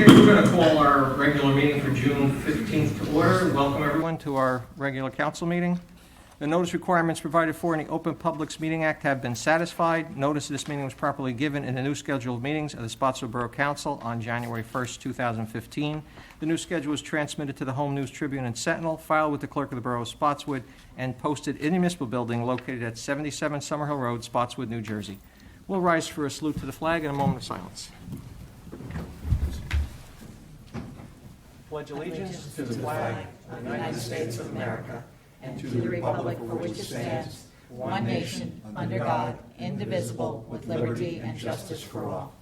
Okay, we're going to call our regular meeting for June 15th to order. Welcome everyone to our regular council meeting. The notice requirements provided for in the Open Publics Meeting Act have been satisfied. Notice of this meeting was properly given in the new schedule of meetings of the Spotswood Borough Council on January 1st, 2015. The new schedule was transmitted to the Home News Tribune and Sentinel, filed with the Clerk of the Borough of Spotswood, and posted in the municipal building located at 77 Summerhill Road, Spotswood, New Jersey. We'll rise for a salute to the flag and a moment of silence. Pledge allegiance to the flag of the United States of America and to the republic for which it stands, one nation, under God, indivisible, with liberty and justice for all.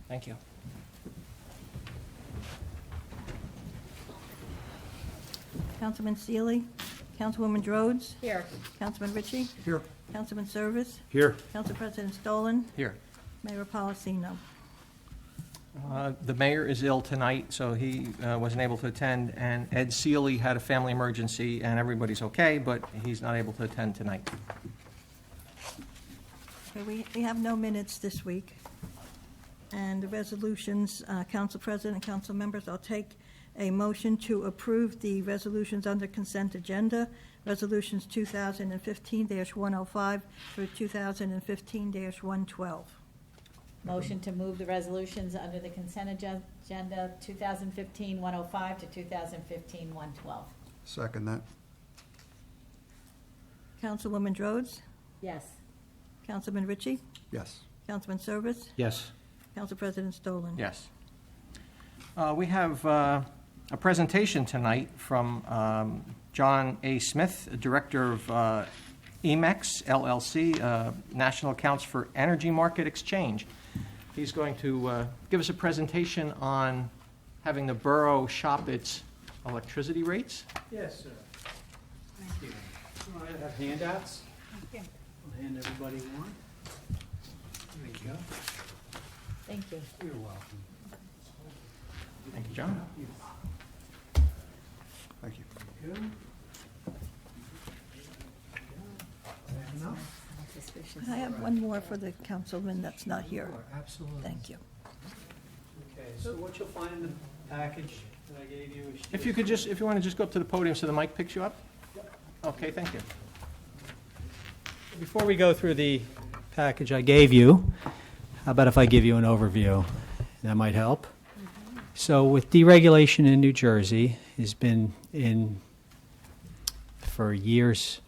Thank you. Councilman Seeley, Councilwoman Rhodes, Here. Councilman Ritchie, Here. Councilman Service, Here. Council President Stolen, Here. Mayor Policino. The mayor is ill tonight, so he wasn't able to attend, and Ed Seeley had a family emergency, and everybody's okay, but he's not able to attend tonight. Okay, we have no minutes this week. And the resolutions, Council President and council members, I'll take a motion to approve the resolutions under consent agenda, resolutions 2015-105 through 2015-112. Motion to move the resolutions under the consent agenda 2015-105 to 2015-112. Second that. Councilwoman Rhodes, Yes. Councilman Ritchie, Yes. Councilman Service, Yes. Council President Stolen. Yes. We have a presentation tonight from John A. Smith, Director of EMEX, LLC, National Accounts for Energy Market Exchange. He's going to give us a presentation on having the borough shop its electricity rates. Yes, sir. Thank you. All right, I have handouts. Thank you. I'll hand everybody one. There you go. Thank you. You're welcome. Thank you, John. Thank you. Good. Enough? I have one more for the councilman that's not here. Absolutely. Thank you. Okay, so what you'll find in the package that I gave you is... If you want to just go up to the podium so the mic picks you up? Okay, thank you. Before we go through the package I gave you, how about if I give you an overview? That might help. So with deregulation in New Jersey has been in for years.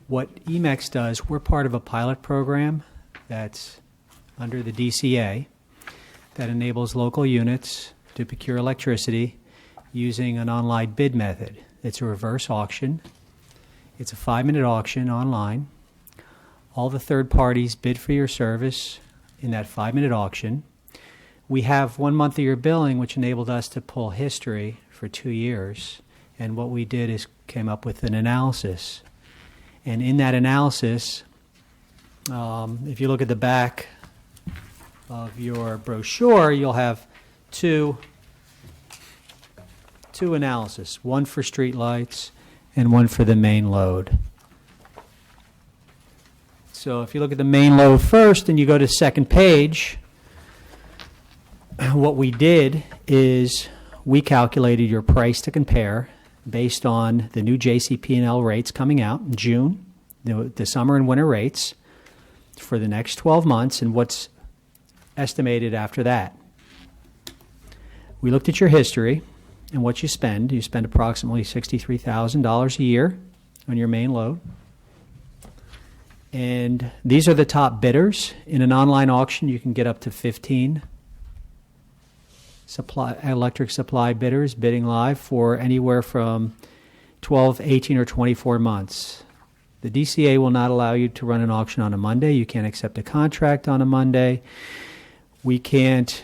What EMEX does, we're part of a pilot program that's under the DCA that enables local units to procure electricity using an online bid method. It's a reverse auction. It's a 5-minute auction online. All the third parties bid for your service in that 5-minute auction. We have 1 month of your billing, which enabled us to pull history for 2 years. And what we did is came up with an analysis. And in that analysis, if you look at the back of your brochure, you'll have two analysis, one for street lights and one for the main load. So if you look at the main load first and you go to the second page, what we did is we calculated your price to compare based on the new JCP&L rates coming out in June, the summer and winter rates for the next 12 months and what's estimated after that. We looked at your history and what you spend. You spend approximately $63,000 a year on your main load. And these are the top bidders. In an online auction, you can get up to 15 electric supply bidders bidding live for anywhere from 12, 18, or 24 months. The DCA will not allow you to run an auction on a Monday. You can't accept a contract on a Monday. We can't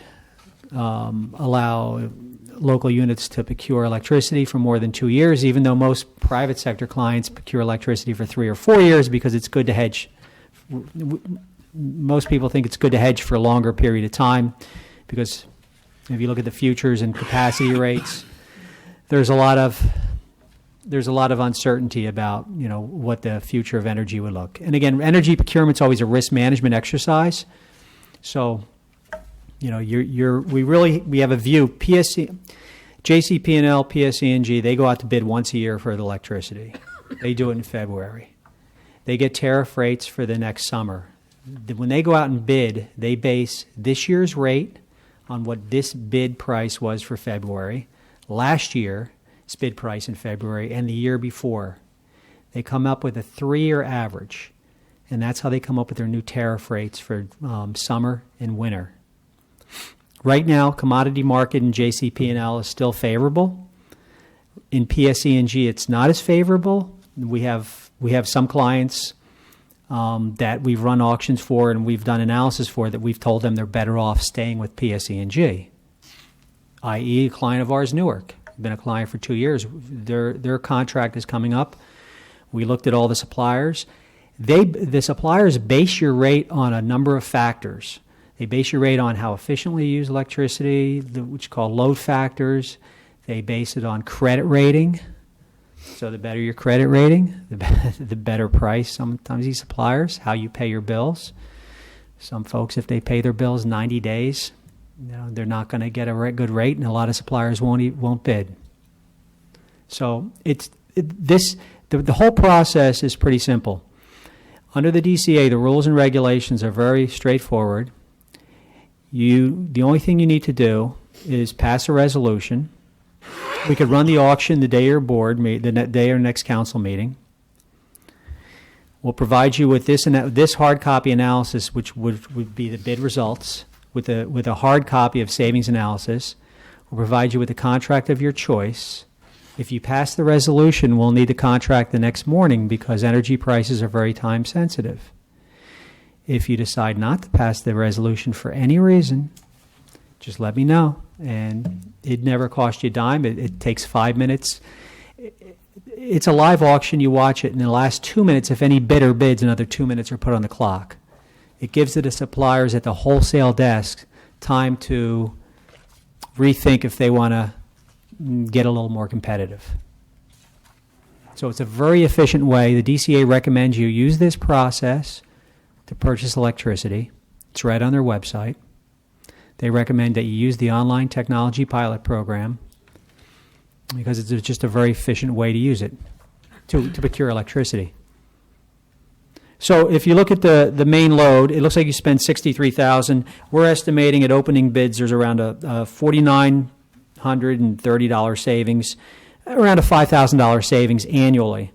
allow local units to procure electricity for more than 2 years, even though most private sector clients procure electricity for 3 or 4 years because it's good to hedge. Most people think it's good to hedge for a longer period of time because if you look at the futures and capacity rates, there's a lot of there's a lot of uncertainty about, what the future of energy would look. And again, energy procurement's always a risk management exercise. So, we have a view. JCP&L, PSE&G, they go out to bid once a year for the electricity. They do it in February. They get tariff rates for the next summer. When they go out and bid, they base this year's rate on what this bid price was for February, last year's bid price in February, and the year before. They come up with a 3-year average, and that's how they come up with their new tariff rates for summer and winter. Right now, commodity market in JCP&L is still favorable. In PSE&G, it's not as favorable. We have some clients that we've run auctions for and we've done analysis for that we've told them they're better off staying with PSE&G, i.e. a client of ours, Newark. Been a client for 2 years. Their contract is coming up. We looked at all the suppliers. The suppliers base your rate on a number of factors. They base your rate on how efficiently you use electricity, which is called load factors. They base it on credit rating. So the better your credit rating, the better price. Sometimes these suppliers, how you pay your bills. Some folks, if they pay their bills 90 days, they're not going to get a good rate, and a lot of suppliers won't bid. So the whole process is pretty simple. Under the DCA, the rules and regulations are very straightforward. The only thing you need to do is pass a resolution. We could run the auction the day your board meet, the day or next council meeting. We'll provide you with this hard copy analysis, which would be the bid results, with a hard copy of savings analysis. We'll provide you with a contract of your choice. If you pass the resolution, we'll need the contract the next morning because energy prices are very time sensitive. If you decide not to pass the resolution for any reason, just let me know. And it never costs you a dime. It takes 5 minutes. It's a live auction. You watch it. In the last 2 minutes, if any bidder bids, another 2 minutes are put on the clock. It gives the suppliers at the wholesale desk time to rethink if they want to get a little more competitive. So it's a very efficient way. The DCA recommends you use this process to purchase electricity. It's right on their website. They recommend that you use the online technology pilot program because it's just a very efficient way to use it, to procure electricity. So if you look at the main load, it looks like you spend $63,000. We're estimating at opening bids there's around a $4,930 savings, around a $5,000 savings annually.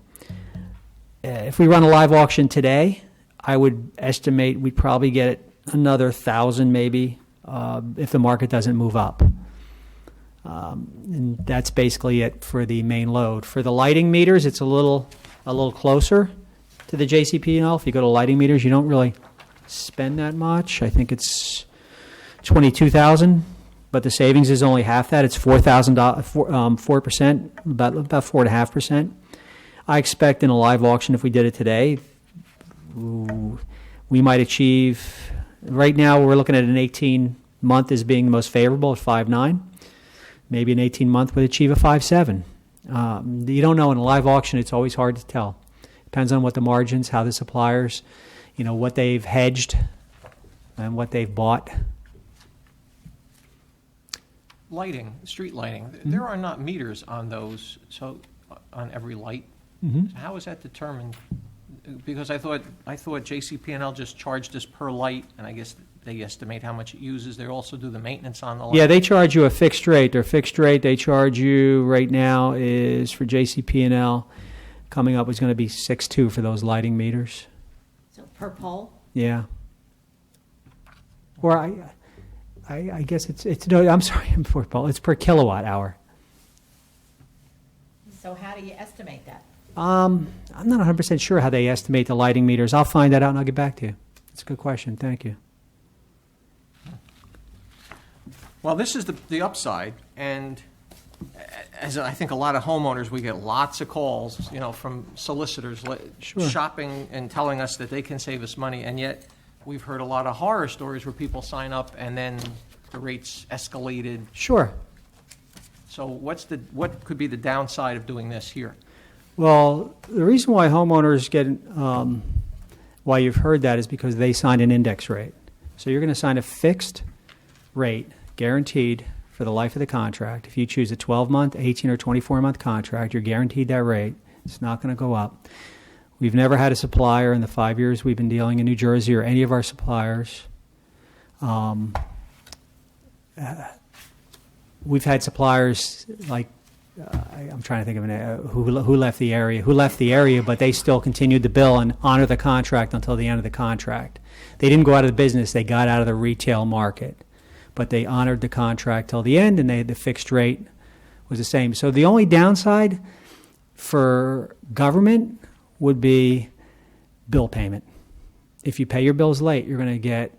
If we run a live auction today, I would estimate we'd probably get another 1,000 maybe if the market doesn't move up. And that's basically it for the main load. For the lighting meters, it's a little closer to the JCP&L. If you go to lighting meters, you don't really spend that much. I think it's $22,000, but the savings is only half that. It's $4,000, 4%, about 4.5%. I expect in a live auction, if we did it today, we might achieve. Right now, we're looking at an 18-month as being the most favorable at 5.9. Maybe an 18-month would achieve a 5.7. You don't know in a live auction; it's always hard to tell. Depends on what the margins, how the suppliers, what they've hedged, and what they've bought. Lighting, street lighting. There are not meters on those, so on every light. Mm-hmm. How is that determined? Because I thought JCP&L just charged us per light, and I guess they estimate how much it uses. They also do the maintenance on the light. Yeah, they charge you a fixed rate. Their fixed rate they charge you right now is for JCP&L. Coming up is going to be $6.2 for those lighting meters. So per pole? Yeah. Or I guess it's no. I'm sorry, I'm for Paul. It's per kilowatt hour. So how do you estimate that? I'm not 100% sure how they estimate the lighting meters. I'll find that out and I'll get back to you. It's a good question. Thank you. Well, this is the upside, and as I think a lot of homeowners, we get lots of calls, from solicitors Sure. shopping and telling us that they can save us money, and yet we've heard a lot of horror stories where people sign up and then the rates escalated. Sure. So what could be the downside of doing this here? Well, the reason why homeowners get, why you've heard that is because they signed an index rate. So you're going to sign a fixed rate, guaranteed for the life of the contract. If you choose a 12-month, 18 or 24-month contract, you're guaranteed that rate. It's not going to go up. We've never had a supplier in the 5 years we've been dealing in New Jersey, or any of our suppliers. We've had suppliers like, I'm trying to think of who left the area, but they still continued to bill and honor the contract until the end of the contract. They didn't go out of the business; they got out of the retail market, but they honored the contract till the end, and the fixed rate was the same. So the only downside for government would be bill payment. If you pay your bills late, you're going to get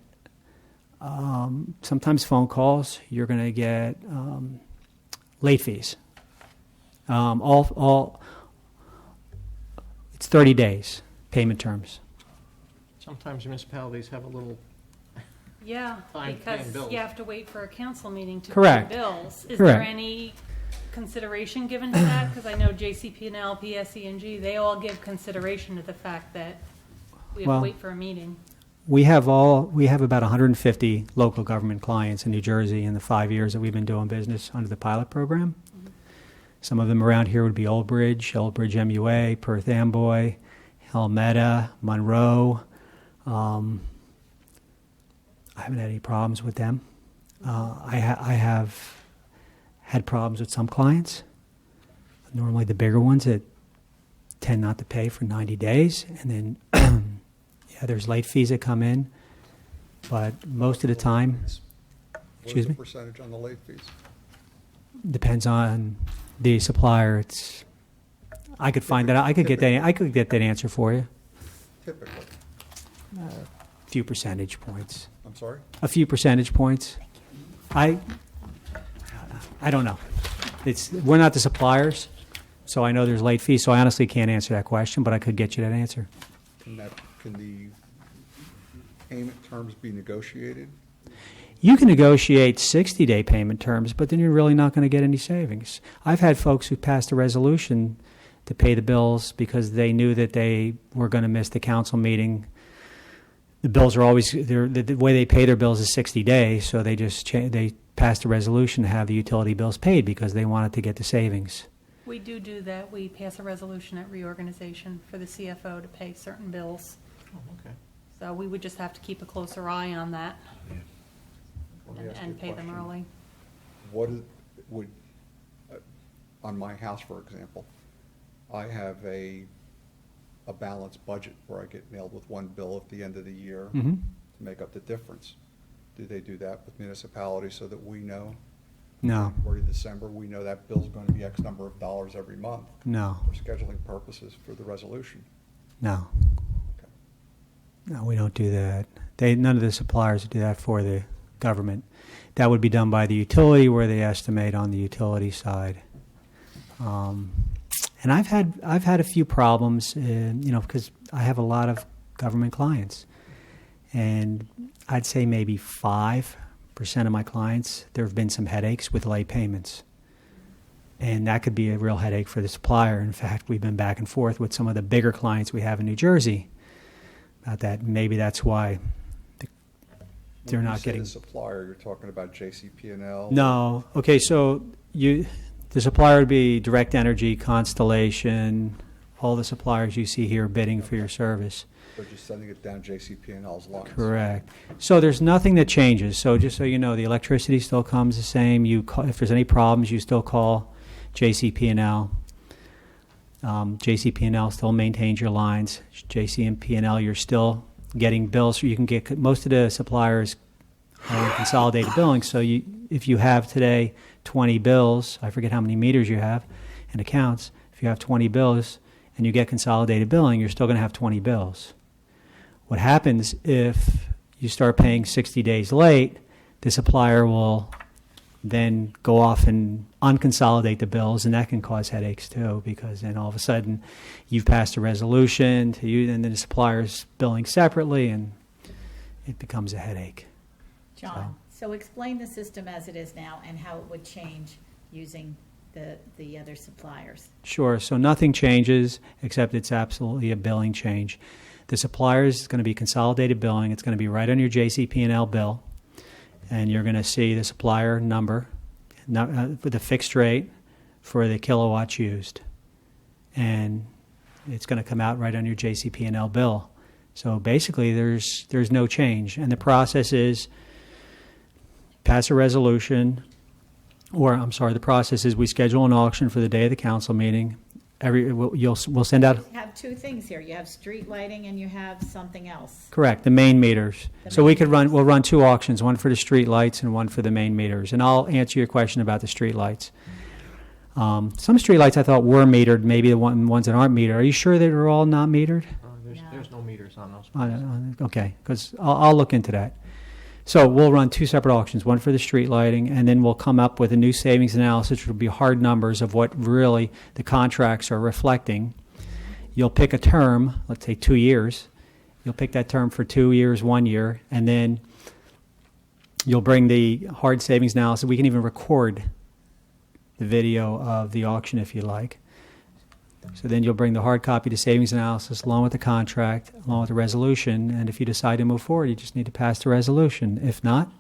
sometimes phone calls. You're going to get late fees. It's 30 days payment terms. Sometimes municipalities have a little, Yeah, Fine, paying bills. because you have to wait for a council meeting to Correct. pay bills. Is Correct. there any consideration given to that? Because I know JCP&L, PSE&G, they all give consideration to the fact that we have Well, to wait for a meeting. We have about 150 local government clients in New Jersey in the 5 years that we've been doing business under the pilot program. Some of them around here would be Old Bridge MUA, Perth Amboy, Helmetta, Monroe. I haven't had any problems with them. I have had problems with some clients, normally the bigger ones that tend not to pay for 90 days, and then there's late fees that come in, but most of the time, excuse me? What is the percentage on the late fees? Depends on the supplier. I could find that out. I could get that answer for you. Typically. A few percentage points. I'm sorry? A few percentage points. I don't know. We're not the suppliers, so I know there's late fees. So I honestly can't answer that question, but I could get you that answer. Can the payment terms be negotiated? You can negotiate 60-day payment terms, but then you're really not going to get any savings. I've had folks who passed a resolution to pay the bills because they knew that they were going to miss the council meeting. The bills are always, the way they pay their bills is 60 days, so they passed a resolution to have the utility bills paid because they wanted to get the savings. We do that. We pass a resolution at reorganization for the CFO to pay certain bills. oh, okay. So we would just have to keep a closer eye on that Let me ask you and a pay them question. early. What on my house, for example, I have a balanced budget where I get nailed with one bill at the end of the year Mm-hmm. to make up the difference. Do they do that with municipalities so that we know? No, January, December, we know that bill's going to be X number of dollars every month no, for scheduling purposes for the resolution. no. Okay. No, we don't do that. None of the suppliers do that for the government. That would be done by the utility, where they estimate on the utility side. And I've had a few problems, because I have a lot of government clients, and I'd say maybe 5% of my clients, there have been some headaches with late payments. And that could be a real headache for the supplier. In fact, we've been back and forth with some of the bigger clients we have in New Jersey about that. Maybe that's why they're When not you say getting. the supplier, you're talking about JCP&L? No. Okay, so the supplier would be Direct Energy, Constellation, all the suppliers you see here bidding for your service. They're just sending it down JCP&L's lines? Correct. So there's nothing that changes. So just so you know, the electricity still comes the same. If there's any problems, you still call JCP&L. JCP&L still maintains your lines. JCP&L, you're still getting bills. You can get most of the suppliers are on consolidated billing. So if you have today 20 bills, I forget how many meters you have and accounts. If you have 20 bills and you get consolidated billing, you're still going to have 20 bills. What happens if you start paying 60 days late, the supplier will then go off and unconsolidate the bills, and that can cause headaches too, because then all of a sudden you've passed a resolution to you, and then the supplier's billing separately, and it becomes a headache. John, so explain the system as it is now and how it would change using the other suppliers. Sure, so nothing changes, except it's absolutely a billing change. The suppliers is going to be consolidated billing. It's going to be right on your JCP&L bill, and you're going to see the supplier number with a fixed rate for the kilowatts used. And it's going to come out right on your JCP&L bill. So basically, there's no change. And the process is pass a resolution, the process is we schedule an auction for the day of the council meeting. We'll send out. You have two things here. You have street lighting and you have something else. Correct, the main meters. The So main we'll run two auctions, one for the street lights and one for the main meters. And I'll answer your question about the street lights. Some street lights I thought were metered, maybe the ones that aren't metered. Are you sure that they're all not metered? There's no meters on those. Okay, because I'll look into that. So we'll run two separate auctions, one for the street lighting, and then we'll come up with a new savings analysis, which will be hard numbers of what really the contracts are reflecting. You'll pick a term, let's say 2 years. You'll pick that term for 2 years, 1 year, and then you'll bring the hard savings analysis. We can even record the video of the auction if you like. So then you'll bring the hard copy to savings analysis along with the contract, along with the resolution, and if you decide to move forward, you just need to pass the resolution. If not,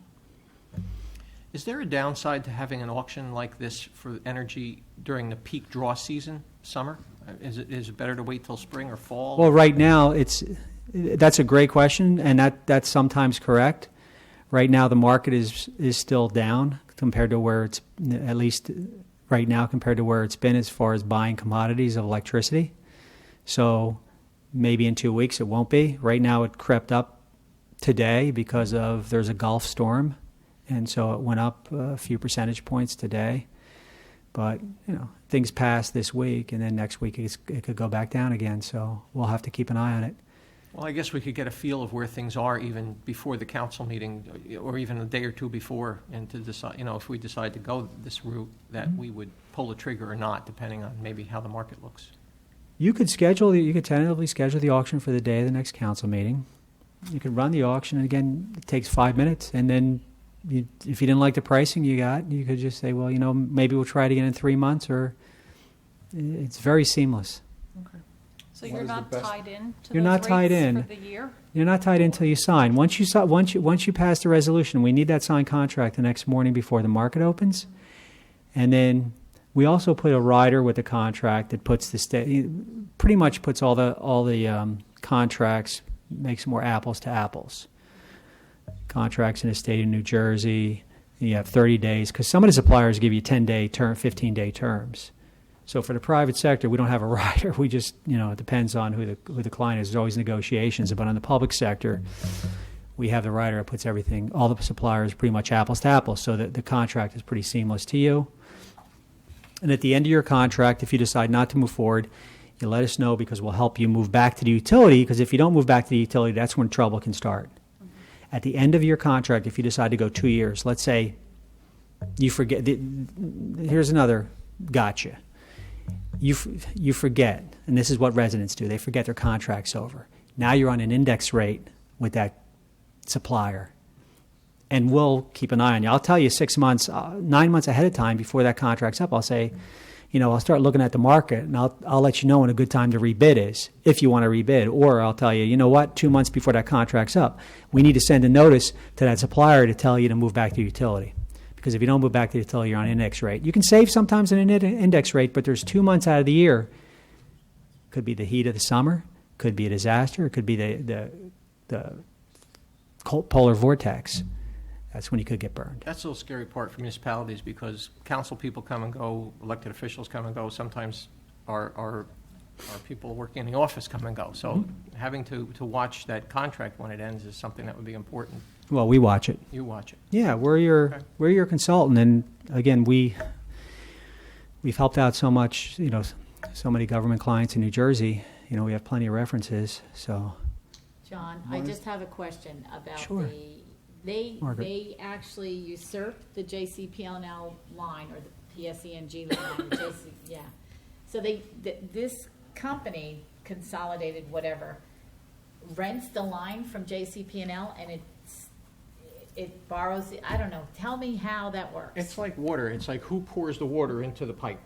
Is there a downside to having an auction like this for energy during the peak draw season, summer? Is it better to wait till spring or fall? well, right now, that's a great question, and that's sometimes correct. Right now, the market is still down compared to where it's, at least right now, compared to where it's been as far as buying commodities of electricity. So maybe in 2 weeks it won't be. Right now it crept up today because there's a Gulf storm, and so it went up a few percentage points today. But, things pass this week, and then next week it could go back down again, so we'll have to keep an eye on it. Well, I guess we could get a feel of where things are even before the council meeting, or even a day or two before, and to decide, if we decide to go this route, that we would pull the trigger or not, depending on maybe how the market looks. You could tentatively schedule the auction for the day of the next council meeting. You could run the auction, and again, it takes 5 minutes, and then if you didn't like the pricing you got, you could just say, well, maybe we'll try it again in 3 months, or it's very seamless. Okay. So What you're is the not best- tied in to You're those not tied rates in. for the year? You're not tied in until you sign. Once you pass the resolution, we need that signed contract the next morning before the market opens. And then we also put a rider with the contract that puts pretty much puts all the contracts, makes more apples to apples. Contracts in the state of New Jersey, you have 30 days, because some of the suppliers give you 10-day term, 15-day terms. So for the private sector, we don't have a rider. We just, it depends on who the client is. There's always negotiations. But on the public sector, we have the rider that puts everything, all the suppliers pretty much apples to apples, so that the contract is pretty seamless to you. And at the end of your contract, if you decide not to move forward, you let us know, because we'll help you move back to the utility, because if you don't move back to the utility, that's when trouble can start. At the end of your contract, if you decide to go 2 years, let's say you forget, here's another gotcha. You forget, and this is what residents do, they forget their contract's over. Now you're on an index rate with that supplier, and we'll keep an eye on you. I'll tell you 6 months, 9 months ahead of time before that contract's up. I'll say, I'll start looking at the market, and I'll let you know when a good time to rebid is, if you want to rebid. Or I'll tell you, 2 months before that contract's up, we need to send a notice to that supplier to tell you to move back to utility. Because if you don't move back to utility, you're on index rate. You can save sometimes in an index rate, but there's 2 months out of the year. Could be the heat of the summer, could be a disaster, it could be the cold polar vortex. That's when you could get burned. That's the little scary part for municipalities, because council people come and go, elected officials come and go. Sometimes our people working in the office come and go. So having to watch that contract when it ends is something that would be important. Well, we watch it. You watch it. Yeah, we're your consultant, and again, we've helped out so much, so many government clients in New Jersey. We have plenty of references. So, John, I just have a question about Sure. Margaret. they actually usurped the JCP&L line, or the PSENG line, yeah. So this company, Consolidated whatever, rents the line from JCP&L, and it borrows, I don't know, tell me how that works. It's like water. It's like who pours the water into the pipe?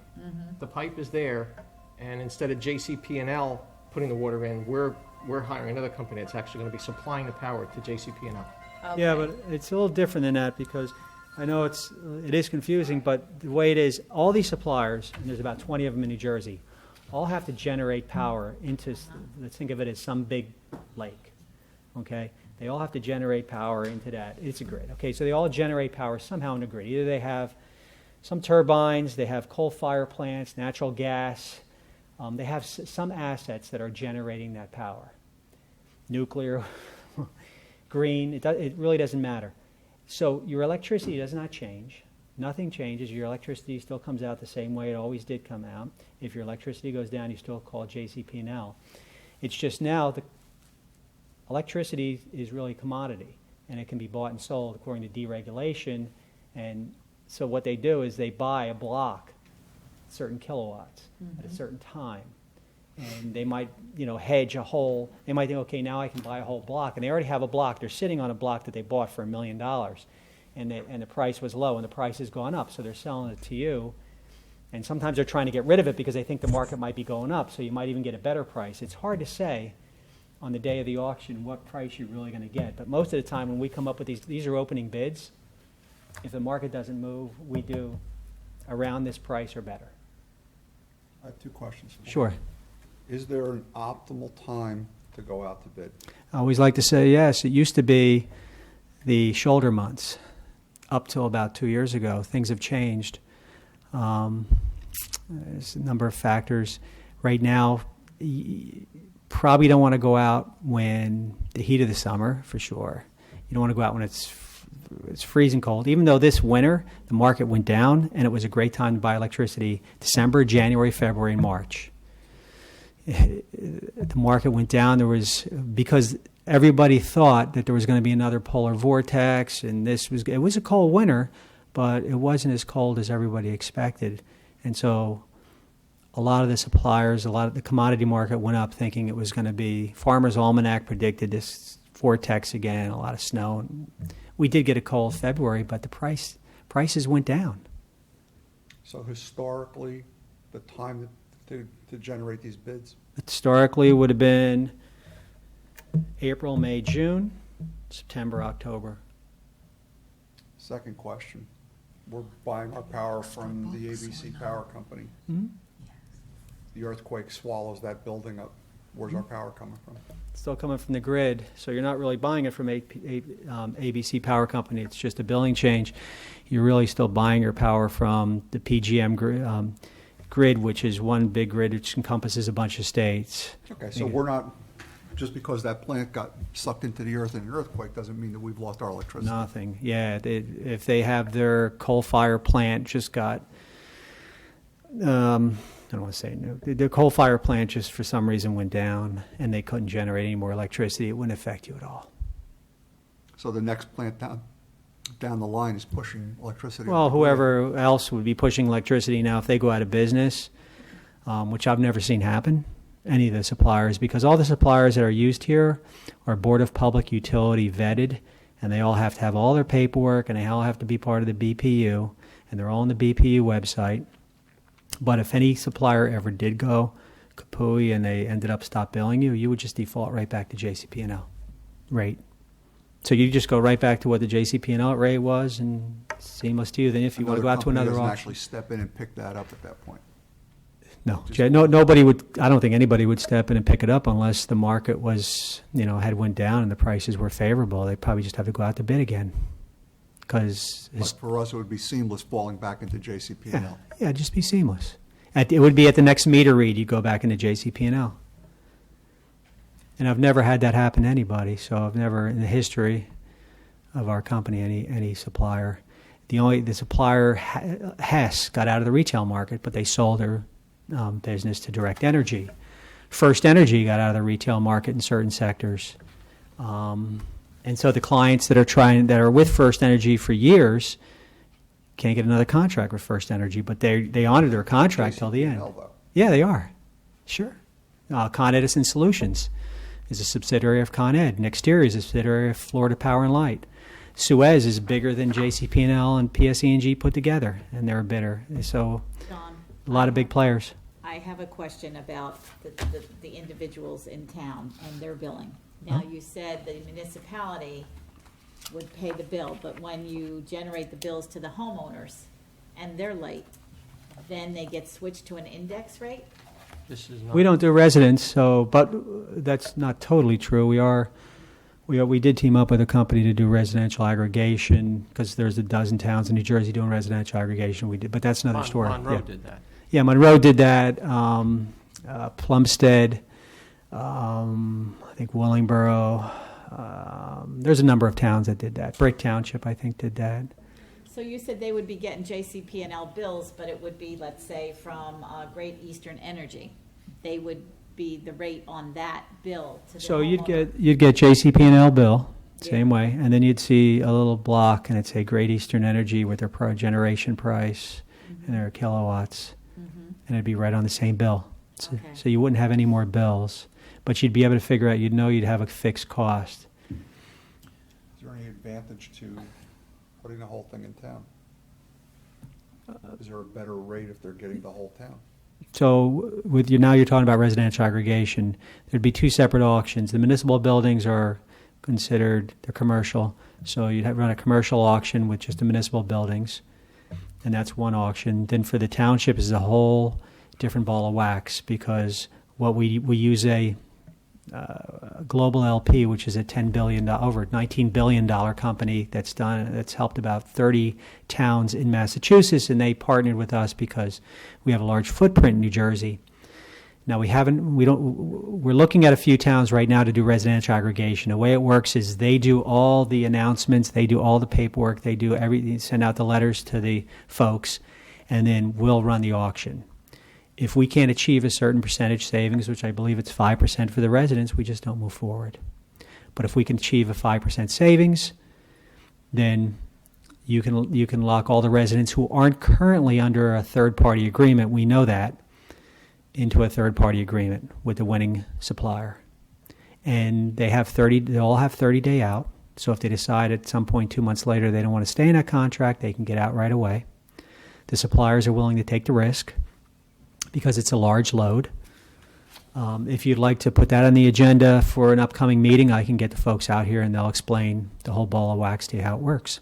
The pipe is there, and instead of JCP&L putting the water in, we're hiring another company that's actually going to be supplying the power to JCP&L. Yeah, Okay. but it's a little different than that because I know it is confusing, but the way it is, all these suppliers, and there's about 20 of them in New Jersey, all have to generate power into, let's think of it as some big lake, okay? They all have to generate power into that. It's a grid, okay? So they all generate power somehow in the grid. Either they have some turbines, they have coal fire plants, natural gas. They have some assets that are generating that power. Nuclear, green, it really doesn't matter. So your electricity does not change. Nothing changes. Your electricity still comes out the same way it always did come out. If your electricity goes down, you still call JCP&L. It's just now the electricity is really a commodity, and it can be bought and sold according to deregulation. And so what they do is they buy a block, certain kilowatts, at a certain time. And they might, hedge a whole, they might think, okay, now I can buy a whole block. And they already have a block. They're sitting on a block that they bought for $1 million. And the price was low, and the price has gone up. So they're selling it to you. And sometimes they're trying to get rid of it because they think the market might be going up. So you might even get a better price. It's hard to say on the day of the auction what price you're really going to get. But most of the time when we come up with these are opening bids. If the market doesn't move, we do around this price or better. I have two questions. Sure. Is there an optimal time to go out to bid? I always like to say yes. It used to be the shoulder months up till about 2 years ago. Things have changed. There's a number of factors. Right now, you probably don't want to go out when the heat of the summer, for sure. You don't want to go out when it's freezing cold. Even though this winter, the market went down, and it was a great time to buy electricity, December, January, February, and March. The market went down. Because everybody thought that there was going to be another polar vortex, and it was a cold winter, but it wasn't as cold as everybody expected. And so a lot of the suppliers, a lot of the commodity market went up thinking it was going to be, Farmer's Almanac predicted this vortex again, a lot of snow. We did get a cold February, but the prices went down. So historically, the time to generate these bids? Historically, it would have been April, May, June, September, October. Second question. We're buying our power from the ABC Power Company. Mm-hmm. The earthquake swallows that building up. Where's our power coming from? It's still coming from the grid, so you're not really buying it from ABC Power Company. It's just a billing change. You're really still buying your power from the PGM grid, which is one big grid which encompasses a bunch of states. Okay, so we're not, just because that plant got sucked into the earth in an earthquake doesn't mean that we've lost our electricity. Nothing. Yeah, if they have their coal-fire plant just got, I don't want to say no. The coal-fire plant just for some reason went down, and they couldn't generate any more electricity. It wouldn't affect you at all. So the next plant down the line is pushing electricity. Well, whoever else would be pushing electricity now, if they go out of business, which I've never seen happen, any of the suppliers, because all the suppliers that are used here are Board of Public Utility vetted, and they all have to have all their paperwork, and they all have to be part of the BPU, and they're all on the BPU website. But if any supplier ever did go kapooey and they ended up stop billing you, you would just default right back to JCP&L rate. So you just go right back to what the JCP&L rate was, and seamless to you. Then if you want to go out to another doesn't auction, actually step in and pick that up at that point. no, nobody would. I don't think anybody would step in and pick it up unless the market was, had went down and the prices were favorable. They'd probably just have to go out to bid again. Because But for us, it would be seamless falling back into JCP&L. yeah, just be seamless. It would be at the next meter read, you go back into JCP&L. And I've never had that happen to anybody, so I've never, in the history of our company, any supplier. The supplier, Hess, got out of the retail market, but they sold their business to Direct Energy. First Energy got out of the retail market in certain sectors. And so the clients that are with First Energy for years can't get another contract with First Energy, but they honor their contract till the end. JCP&L, though. Yeah, they are. Sure. Con Edison Solutions is a subsidiary of Con Ed. Nexteria is a subsidiary of Florida Power and Light. Suez is bigger than JCP&L and PSE&G put together, and they're a bidder. So Don, a lot of big players. I have a question about the individuals in town and their billing. Now, you said the municipality would pay the bill, but when you generate the bills to the homeowners and they're late, then they get switched to an index rate? This is not. We don't do residents, so, but that's not totally true. We did team up with a company to do residential aggregation, because there's a dozen towns in New Jersey doing residential aggregation. We did, but that's another story. Monroe Yeah. did that. Yeah, Monroe did that, Plumstead, I think Willingboro. There's a number of towns that did that. Brick Township, I think, did that. So you said they would be getting JCP&L bills, but it would be, let's say, from Great Eastern Energy. They would be the rate on that bill to the So homeowner. you'd get JCP&L bill, same Yeah. way, and then you'd see a little block, and it'd say Great Eastern Energy with their generation price and their kilowatts, and it'd be right on the same bill. So, Okay. so you wouldn't have any more bills, but you'd be able to figure out, you'd have a fixed cost. Is there any advantage to putting the whole thing in town? Is there a better rate if they're getting the whole town? So with you, now you're talking about residential aggregation, there'd be two separate auctions. The municipal buildings are considered, they're commercial, so you'd run a commercial auction with just the municipal buildings, and that's one auction. Then for the township is a whole different ball of wax, because what we use a global LP, which is a $10 billion, over $19 billion company that's helped about 30 towns in Massachusetts, and they partnered with us because we have a large footprint in New Jersey. Now we're looking at a few towns right now to do residential aggregation. The way it works is they do all the announcements, they do all the paperwork, they do everything, send out the letters to the folks, and then we'll run the auction. If we can't achieve a certain percentage savings, which I believe it's 5% for the residents, we just don't move forward. But if we can achieve a 5% savings, then you can lock all the residents who aren't currently under a third-party agreement, we know that, into a third-party agreement with the winning supplier. And they all have 30-day out. So if they decide at some point 2 months later they don't want to stay in that contract, they can get out right away. The suppliers are willing to take the risk, because it's a large load. If you'd like to put that on the agenda for an upcoming meeting, I can get the folks out here and they'll explain the whole ball of wax to you how it works.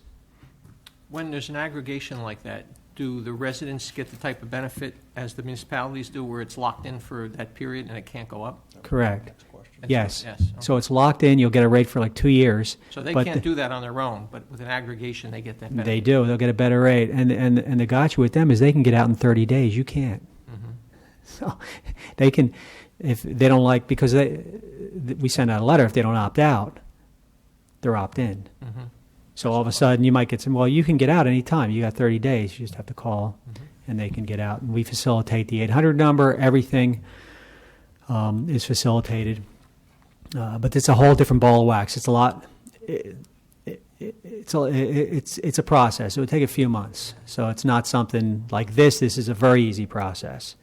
When there's an aggregation like that, do the residents get the type of benefit as the municipalities do, where it's locked in for that period and it can't go up? Correct. Next question. Yes. Yes. So it's locked in. You'll get a rate for like 2 years. So they but can't do that on their own, but with an aggregation, they get that benefit. They do. They'll get a better rate. And the gotcha with them is they can get out in 30 days. You can't. So they can, if they don't like, because we send out a letter, if they don't opt out, they're opt in. So all of a sudden you might get some, well, you can get out anytime. You got 30 days. You just have to call and they can get out. And we facilitate the 800 number. Everything is facilitated. But it's a whole different ball of wax. It's a lot. It's a process. It would take a few months. So it's not something like this. This is a very easy process.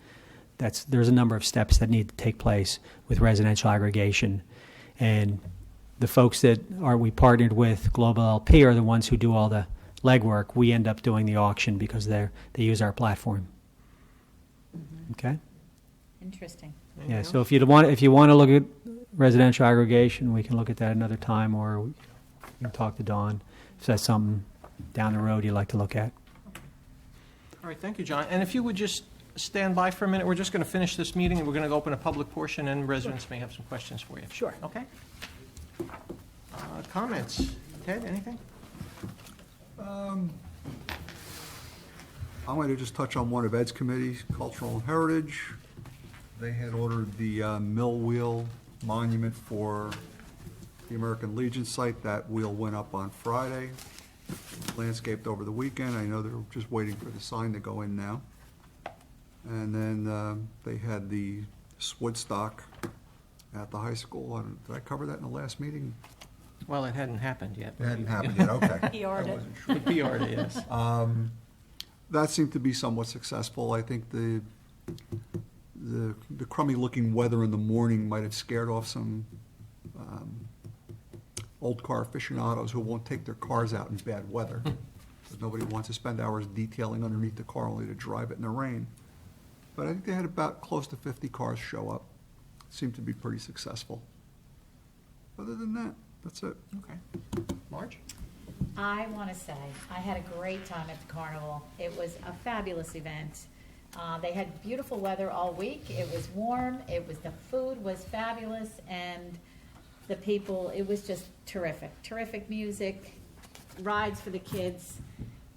There's a number of steps that need to take place with residential aggregation, and the folks that we partnered with, Global LP, are the ones who do all the legwork. We end up doing the auction because they use our platform. Okay. Interesting. Yeah. So if you want to look at residential aggregation, we can look at that another time, or we can talk to Dawn if that's something down the road you'd like to look at. All right, thank you, John. And if you would just stand by for a minute, we're just going to finish this meeting, and we're going to open a public portion, and residents may have some questions for you. Sure. Okay? Comments? Ted, anything? I'm going to just touch on one of Ed's committees, Cultural and Heritage. They had ordered the mill wheel monument for the American Legion site. That wheel went up on Friday, landscaped over the weekend. I know they're just waiting for the sign to go in now. And then they had the Woodstock at the high school. Did I cover that in the last meeting? Well, it hadn't happened yet. It hadn't happened yet, okay. PR'd it. The PR, yes. That seemed to be somewhat successful. I think the crummy-looking weather in the morning might have scared off some old car aficionados who won't take their cars out in bad weather. Because nobody wants to spend hours detailing underneath the car only to drive it in the rain. But I think they had about close to 50 cars show up. Seemed to be pretty successful. Other than that, that's it. Okay. Marge? I want to say, I had a great time at the carnival. It was a fabulous event. They had beautiful weather all week. It was warm. The food was fabulous, and the people, it was just terrific. Terrific music, rides for the kids.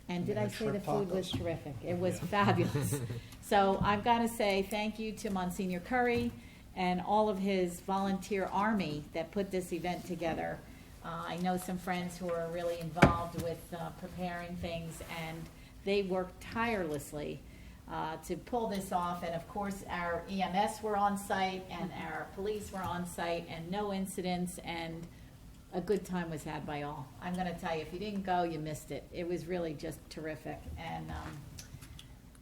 And did I say the food was terrific? It was fabulous. So I've got to say thank you to Monsignor Curry and all of his volunteer army that put this event together. I know some friends who are really involved with preparing things, and they worked tirelessly to pull this off. And of course, our EMS were on site, and our police were on site, and no incidents, and a good time was had by all. I'm going to tell you, if you didn't go, you missed it. It was really just terrific. And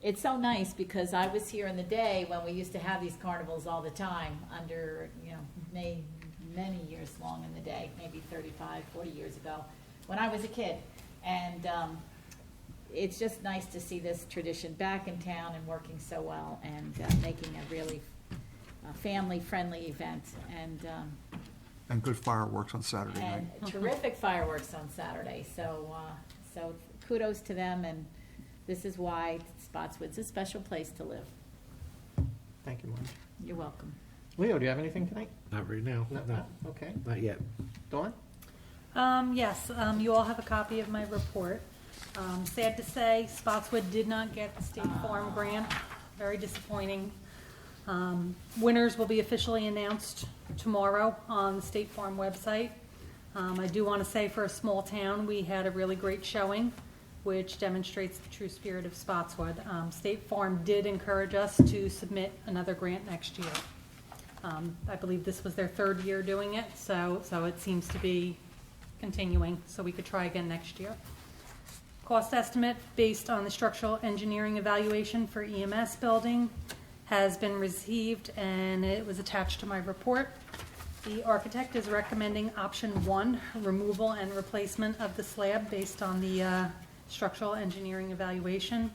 it's so nice, because I was here in the day when we used to have these carnivals all the time under, many years long in the day, maybe 35, 40 years ago, when I was a kid. And it's just nice to see this tradition back in town and working so well, and making a really family-friendly event. And good fireworks on Saturday night. And terrific fireworks on Saturday. So kudos to them, and this is why Spotswood's a special place to live. Thank you, Marge. You're welcome. Leo, do you have anything tonight? Not right now. No, Okay. not yet. Dawn? Yes, you all have a copy of my report. Sad to say, Spotswood did not get the State Farm grant. Very disappointing. Winners will be officially announced tomorrow on the State Farm website. I do want to say, for a small town, we had a really great showing, which demonstrates the true spirit of Spotswood. State Farm did encourage us to submit another grant next year. I believe this was their third year doing it, so it seems to be continuing, so we could try again next year. Cost estimate based on the structural engineering evaluation for EMS building has been received, and it was attached to my report. The architect is recommending option 1, removal and replacement of the slab based on the structural engineering evaluation.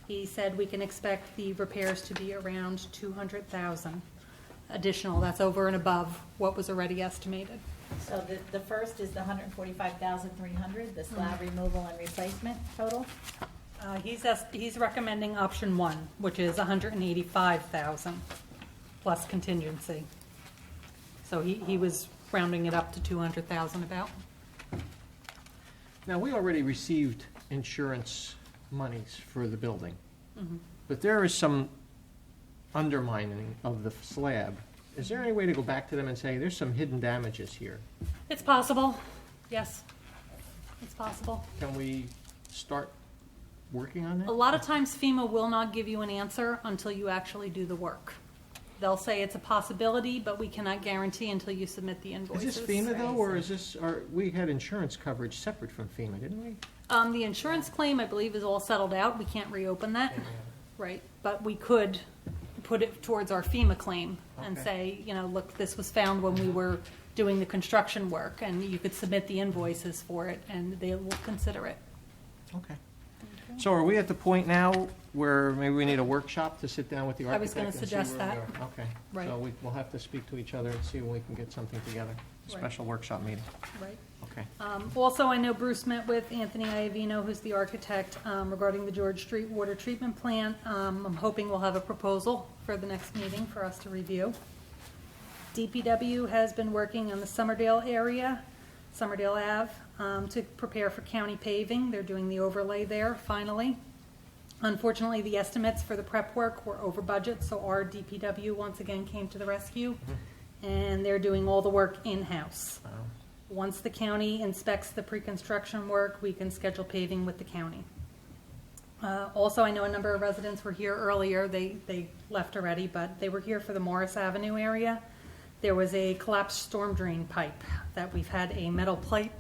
He said we can expect the repairs to be around $200,000 additional. That's over and above what was already estimated. So the first is the $145,300, the slab removal and replacement total? He's recommending option 1, which is $185,000 plus contingency. So he was rounding it up to $200,000 about. Now, we already received insurance monies for the building, Mm-hmm. but there is some undermining of the slab. Is there any way to go back to them and say, there's some hidden damages here? It's possible, yes, it's possible. Can we start working on A that? lot of times FEMA will not give you an answer until you actually do the work. They'll say it's a possibility, but we cannot guarantee until you submit the Is invoices. this FEMA though, or is this, we had insurance coverage separate from FEMA, didn't we? The insurance claim, I believe, is all settled out. We can't reopen that. Right, but we could put it towards our FEMA claim and Okay. say, look, this was found when we were doing the construction work, and you could submit the invoices for it, and they will consider it. Okay. So are we at the point now where maybe we need a workshop to sit down with the I was architect? gonna and see suggest where we that. are? Okay. Right. So we'll have to speak to each other and see when we can get something together. Right. Special workshop meeting. Right. Okay. Also, I know Bruce met with Anthony Iavino, who's the architect, regarding the George Street water treatment plant. I'm hoping we'll have a proposal for the next meeting for us to review. DPW has been working on the Summerdale area, Summerdale Ave, to prepare for county paving. They're doing the overlay there, finally. Unfortunately, the estimates for the prep work were over budget, so our DPW once again came to the rescue, and they're doing all the work in-house. Wow. Once the county inspects the pre-construction work, we can schedule paving with the county. Also, I know a number of residents were here earlier. They left already, but they were here for the Morris Avenue area. There was a collapsed storm drain pipe that we've had a metal pipe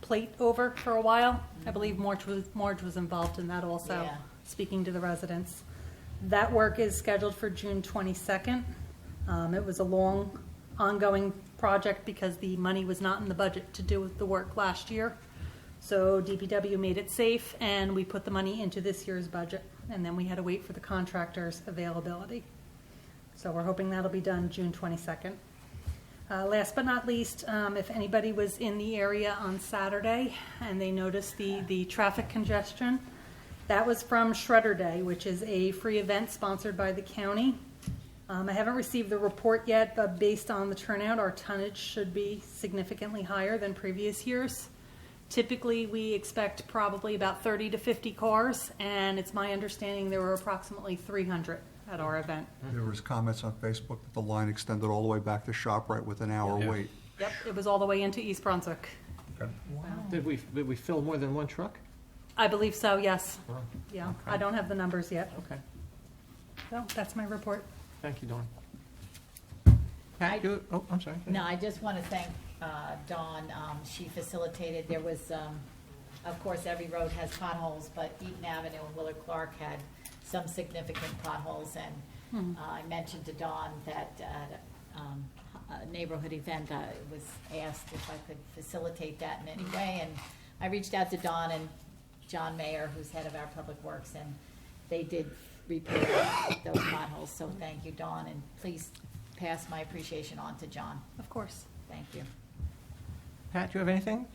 plate over for a while. I believe Marge was involved in that also, Yeah. speaking to the residents. That work is scheduled for June 22nd. It was a long ongoing project because the money was not in the budget to do the work last year. So DPW made it safe, and we put the money into this year's budget, and then we had to wait for the contractor's availability. So we're hoping that'll be done June 22nd. Last but not least, if anybody was in the area on Saturday and they noticed the traffic congestion, that was from Shredder Day, which is a free event sponsored by the county. I haven't received the report yet, but based on the turnout, our tonnage should be significantly higher than previous years. Typically, we expect probably about 30 to 50 cars, and it's my understanding there were approximately 300 at our event. There was comments on Facebook that the line extended all the way back to ShopRite with an hour Yeah. wait. Yep, it was all the way into East Brunswick. Did we fill more than one truck? I believe so, yes. Wow. Yeah, Okay. I don't have the numbers yet. Okay, So that's my report. thank you, Dawn. Pat, oh, I'm sorry. No, I just want to thank Dawn. She facilitated, there was, of course, every road has potholes, but Eaton Avenue and Willard Clark had some significant potholes. And I mentioned to Dawn that at a neighborhood event, I was asked if I could facilitate that in any way. And I reached out to Dawn and John Mayer, who's head of our Public Works, and they did repair those potholes. So thank you, Dawn, and please pass my appreciation on to John. Of course. Thank you. Pat, do you have anything?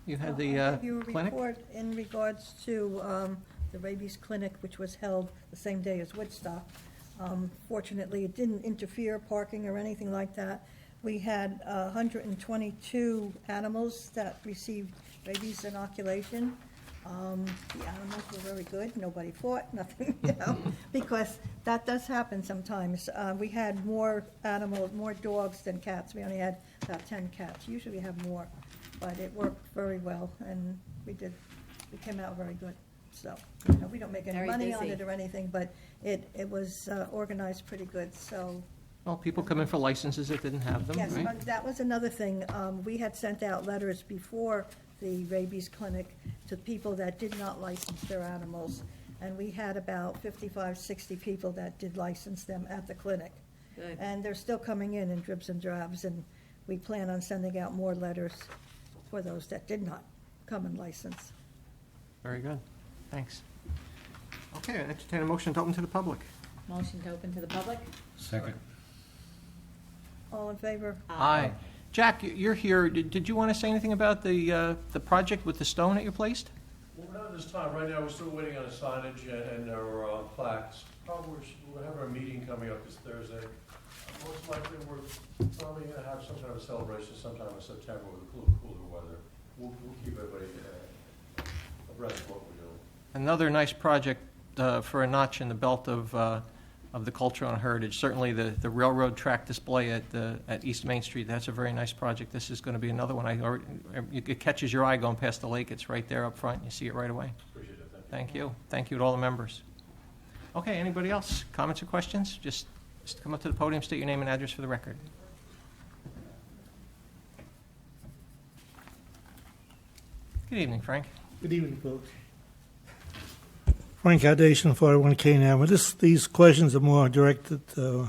You had I'll the give you a clinic? report in regards to the rabies clinic, which was held the same day as Woodstock. Fortunately, it didn't interfere parking or anything like that. We had 122 animals that received rabies inoculation. The animals were very good. Nobody fought, nothing, because that does happen sometimes. We had more animals, more dogs than cats. We only had about 10 cats. Usually we have more, but it worked very well, and we came out very good. So, we don't make any Very money on busy. it or anything, but it was organized pretty good, so. Well, people come in for licenses that didn't have them, Yes, right? but that was another thing. We had sent out letters before the rabies clinic to people that did not license their animals. And we had about 55, 60 people that did license them at the clinic. Good. And they're still coming in dribs and drabs, and we plan on sending out more letters for those that did not come and license. Very good, thanks. Okay, I entertain a motion to open to the public. Motion to open to the public? Second. All in favor? Aye. Jack, you're here. Did you want to say anything about the project with the stone that you placed? Well, not at this time. Right now, we're still waiting on the signage and our plaques. Probably we'll have our meeting coming up this Thursday. Most likely, we're probably going to have some kind of a celebration sometime in September with a cooler weather. We'll keep everybody abreast of what we're doing. Another nice project for a notch in the belt of the cultural and heritage. Certainly, the railroad track display at East Main Street, that's a very nice project. This is going to be another one. It catches your eye going past the lake. It's right there up front. You see it right away. Appreciate it. Thank you. Thank you to all the members. Okay, anybody else? Comments or questions? Just come up to the podium, state your name and address for the record. Good evening, Frank. Good evening, folks. Frank Hadation, 41 Kane Avenue. These questions are more directed to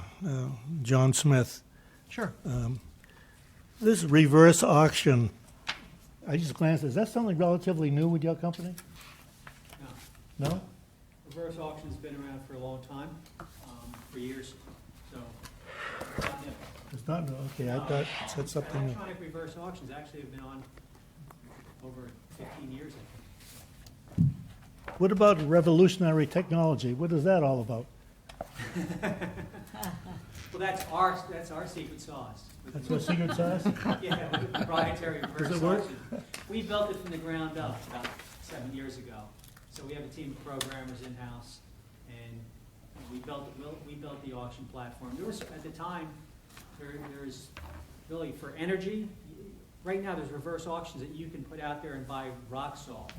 John Smith. Sure. This reverse auction, I just glanced, is that something relatively new with your company? No. No? Reverse auction's been around for a long time, for years, so. not new. It's not new, okay, I thought it said something new. Electronic reverse auctions actually have been on over 15 years, I think. What about revolutionary technology? What is that all about? Well, that's our secret sauce. That's your secret sauce? Yeah, proprietary Does reverse it work? auction. We built it from the ground up about 7 years ago. So we have a team of programmers in-house, and we built the auction platform. There was, at the time, there's really, for energy, right now there's reverse auctions that you can put out there and buy rock salt.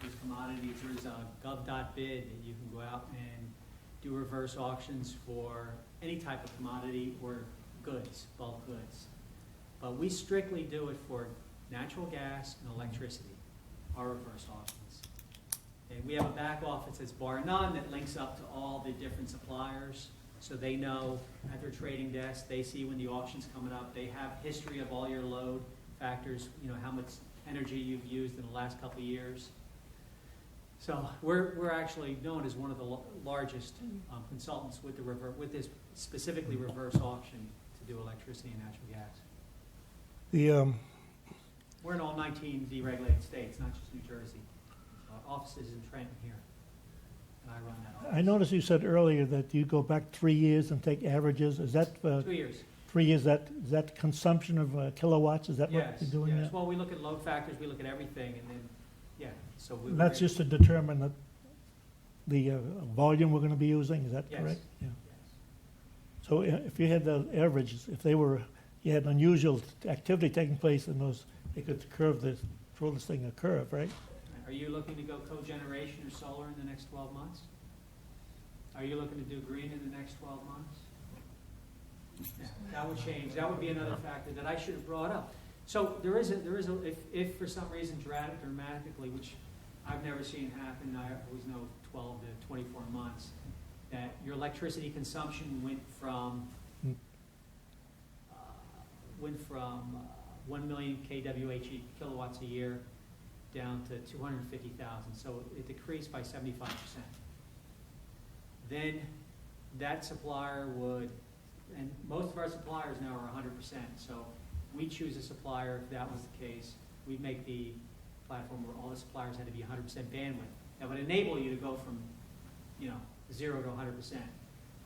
There's commodities, there's a gov.bid that you can go out and do reverse auctions for any type of commodity or goods, bulk goods. But we strictly do it for natural gas and electricity, our reverse auctions. And we have a back office that's bar none that links up to all the different suppliers. So they know at their trading desk, they see when the auction's coming up, they have history of all your load factors, how much energy you've used in the last couple of years. So we're actually known as one of the largest consultants with with this specifically reverse auction to do electricity and natural gas. The, We're in all 19 deregulated states, not just New Jersey. Our office is in Trenton here, and I run that office. I noticed you said earlier that you go back 3 years and take averages. Is that 2 years. 3 years? Is that consumption of kilowatts? Is that what Yes, you're doing yes. there? Well, we look at load factors, we look at everything, and then, yeah, so we. And that's just to determine the volume we're going to be using. Is that Yes. correct? Yeah. Yes. So if you had the averages, if you had unusual activity taking place in those, they could throw this thing a curve, right? Are you looking to go cogeneration or solar in the next 12 months? Are you looking to do green in the next 12 months? Yeah, that would change. That would be another factor that I should have brought up. So there is if for some reason dramatically, which I've never seen happen, I always know 12 to 24 months, that your electricity consumption went from 1 million kWh kilowatts a year down to 250,000. So it decreased by 75%. Then that supplier would, and most of our suppliers now are 100%. So we choose a supplier if that was the case. We'd make the platform where all the suppliers had to be 100% bandwidth. That would enable you to go from 0 to 100%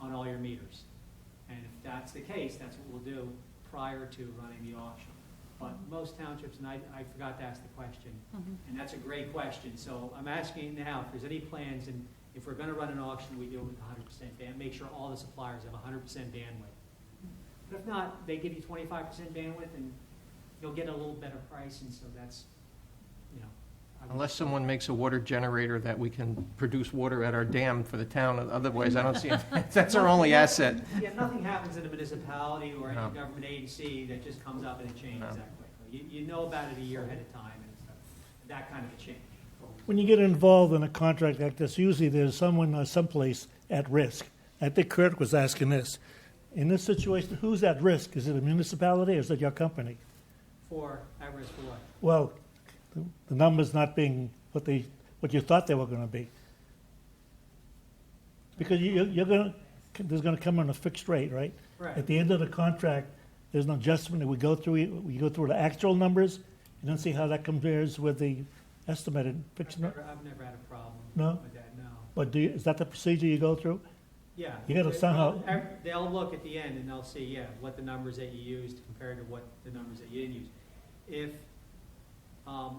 on all your meters. And if that's the case, that's what we'll do prior to running the auction. But most townships, and I forgot to ask the question, and that's a great question. So I'm asking now if there's any plans, and if we're going to run an auction, we do it with 100% band. Make sure all the suppliers have 100% bandwidth. But if not, they give you 25% bandwidth, and you'll get a little better price. And so that's, Unless someone makes a water generator that we can produce water at our dam for the town, otherwise I don't see it. That's our only asset. Yeah, nothing happens in a municipality or any No. government agency that just comes up and it changes No. that quickly. You know about it a year ahead of time, and it's that kind of a change. When you get involved in a contract like this, usually there's someone someplace at risk. I think Kurt was asking this. In this situation, who's at risk? Is it a municipality or is it your company? At risk for what? Well, the numbers not being what you thought they were going to be. Because there's going to come on a fixed rate, right? Right. At the end of the contract, there's an adjustment. We go through the actual numbers and then see how that compares with the estimated fixed number. I've never had a problem No? with that, no. But is that the procedure you go through? Yeah. You gotta somehow- They'll look at the end and they'll see, what the numbers that you used compared to what the numbers that you didn't use. If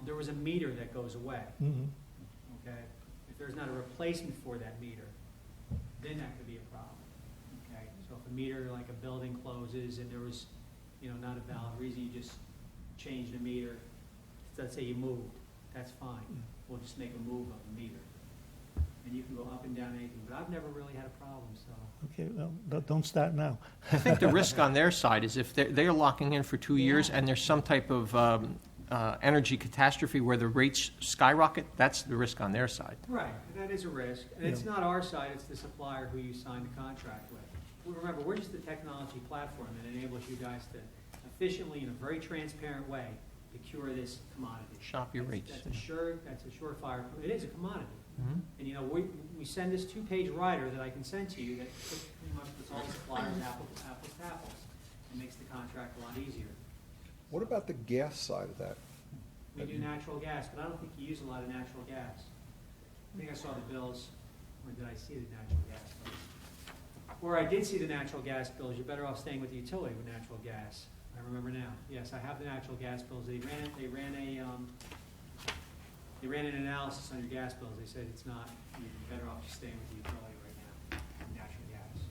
there was a meter that goes away, Mhm. okay? If there's not a replacement for that meter, then that could be a problem, okay? So if a meter, like a building closes and there was, not a valid reason, you just changed the meter, let's say you moved, that's fine. We'll just make a move of the meter. And you can go up and down anything, but I've never really had a problem, so. Okay, well, don't start now. I think the risk on their side is if they're locking in for 2 years and there's some type of energy catastrophe where the rates skyrocket, that's the risk on their side. Right, that is a risk, and it's not our side, it's the supplier who you signed the contract with. Well, remember, we're just a technology platform that enables you guys to efficiently, in a very transparent way, procure this commodity. Shop your rates. That's a surefire, it is a commodity. Mhm. And we send this 2-page rider that I can send to you that pretty much puts all the suppliers apples to apples. It makes the contract a lot easier. What about the gas side of that? We do natural gas, but I don't think you use a lot of natural gas. I think I saw the bills, or did I see the natural gas bills? Or I did see the natural gas bills. You're better off staying with the utility with natural gas. I remember now. Yes, I have the natural gas bills. They ran an analysis on your gas bills. They said it's not, you're better off just staying with the utility right now, natural gas.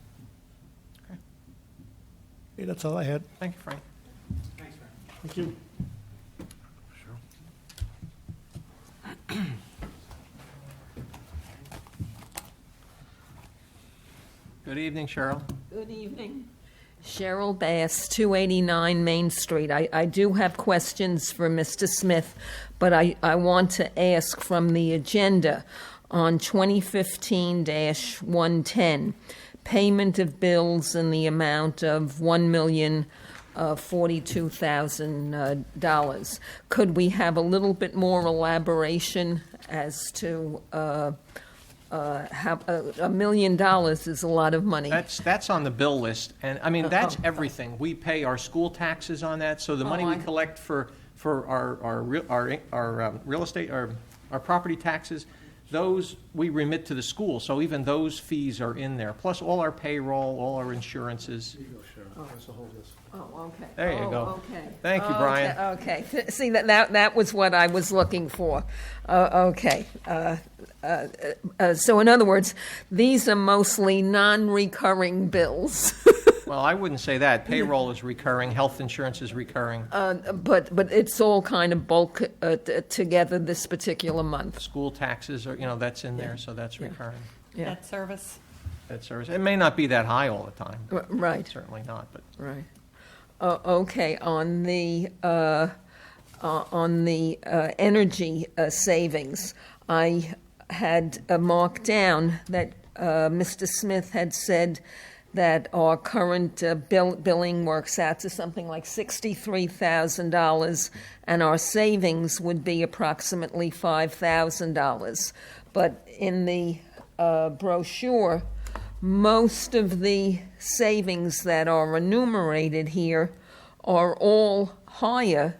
Okay, that's all I had. Thank you, Frank. Thanks, Frank. Thank you. Good evening, Cheryl. Good evening. Cheryl Bass, 289 Main Street. I do have questions for Mr. Smith, but I want to ask from the agenda on 2015-110, payment of bills in the amount of $1,042,000. Could we have a little bit more elaboration as to how $1 million is a lot of money? That's on the bill list, and, I mean, that's everything. We pay our school taxes on that, so the money we collect for our real estate, our property taxes, those we remit to the school, so even those fees are in there, plus all our payroll, all our insurances. Oh, okay. There you go. Okay. Thank you, Brian. Okay. See, that was what I was looking for. Okay. So in other words, these are mostly non-recurring bills. Well, I wouldn't say that. Payroll is recurring, health insurance is recurring, But it's all kind of bulk together this particular month. school taxes are, that's in there, so that's recurring. Yeah. Debt service. That service, it may not be that high all the time. Right. Certainly not, but. Right. Okay, on the energy savings, I had marked down that Mr. Smith had said that our current billing works out to something like $63,000, and our savings would be approximately $5,000. But in the brochure, most of the savings that are enumerated here are all higher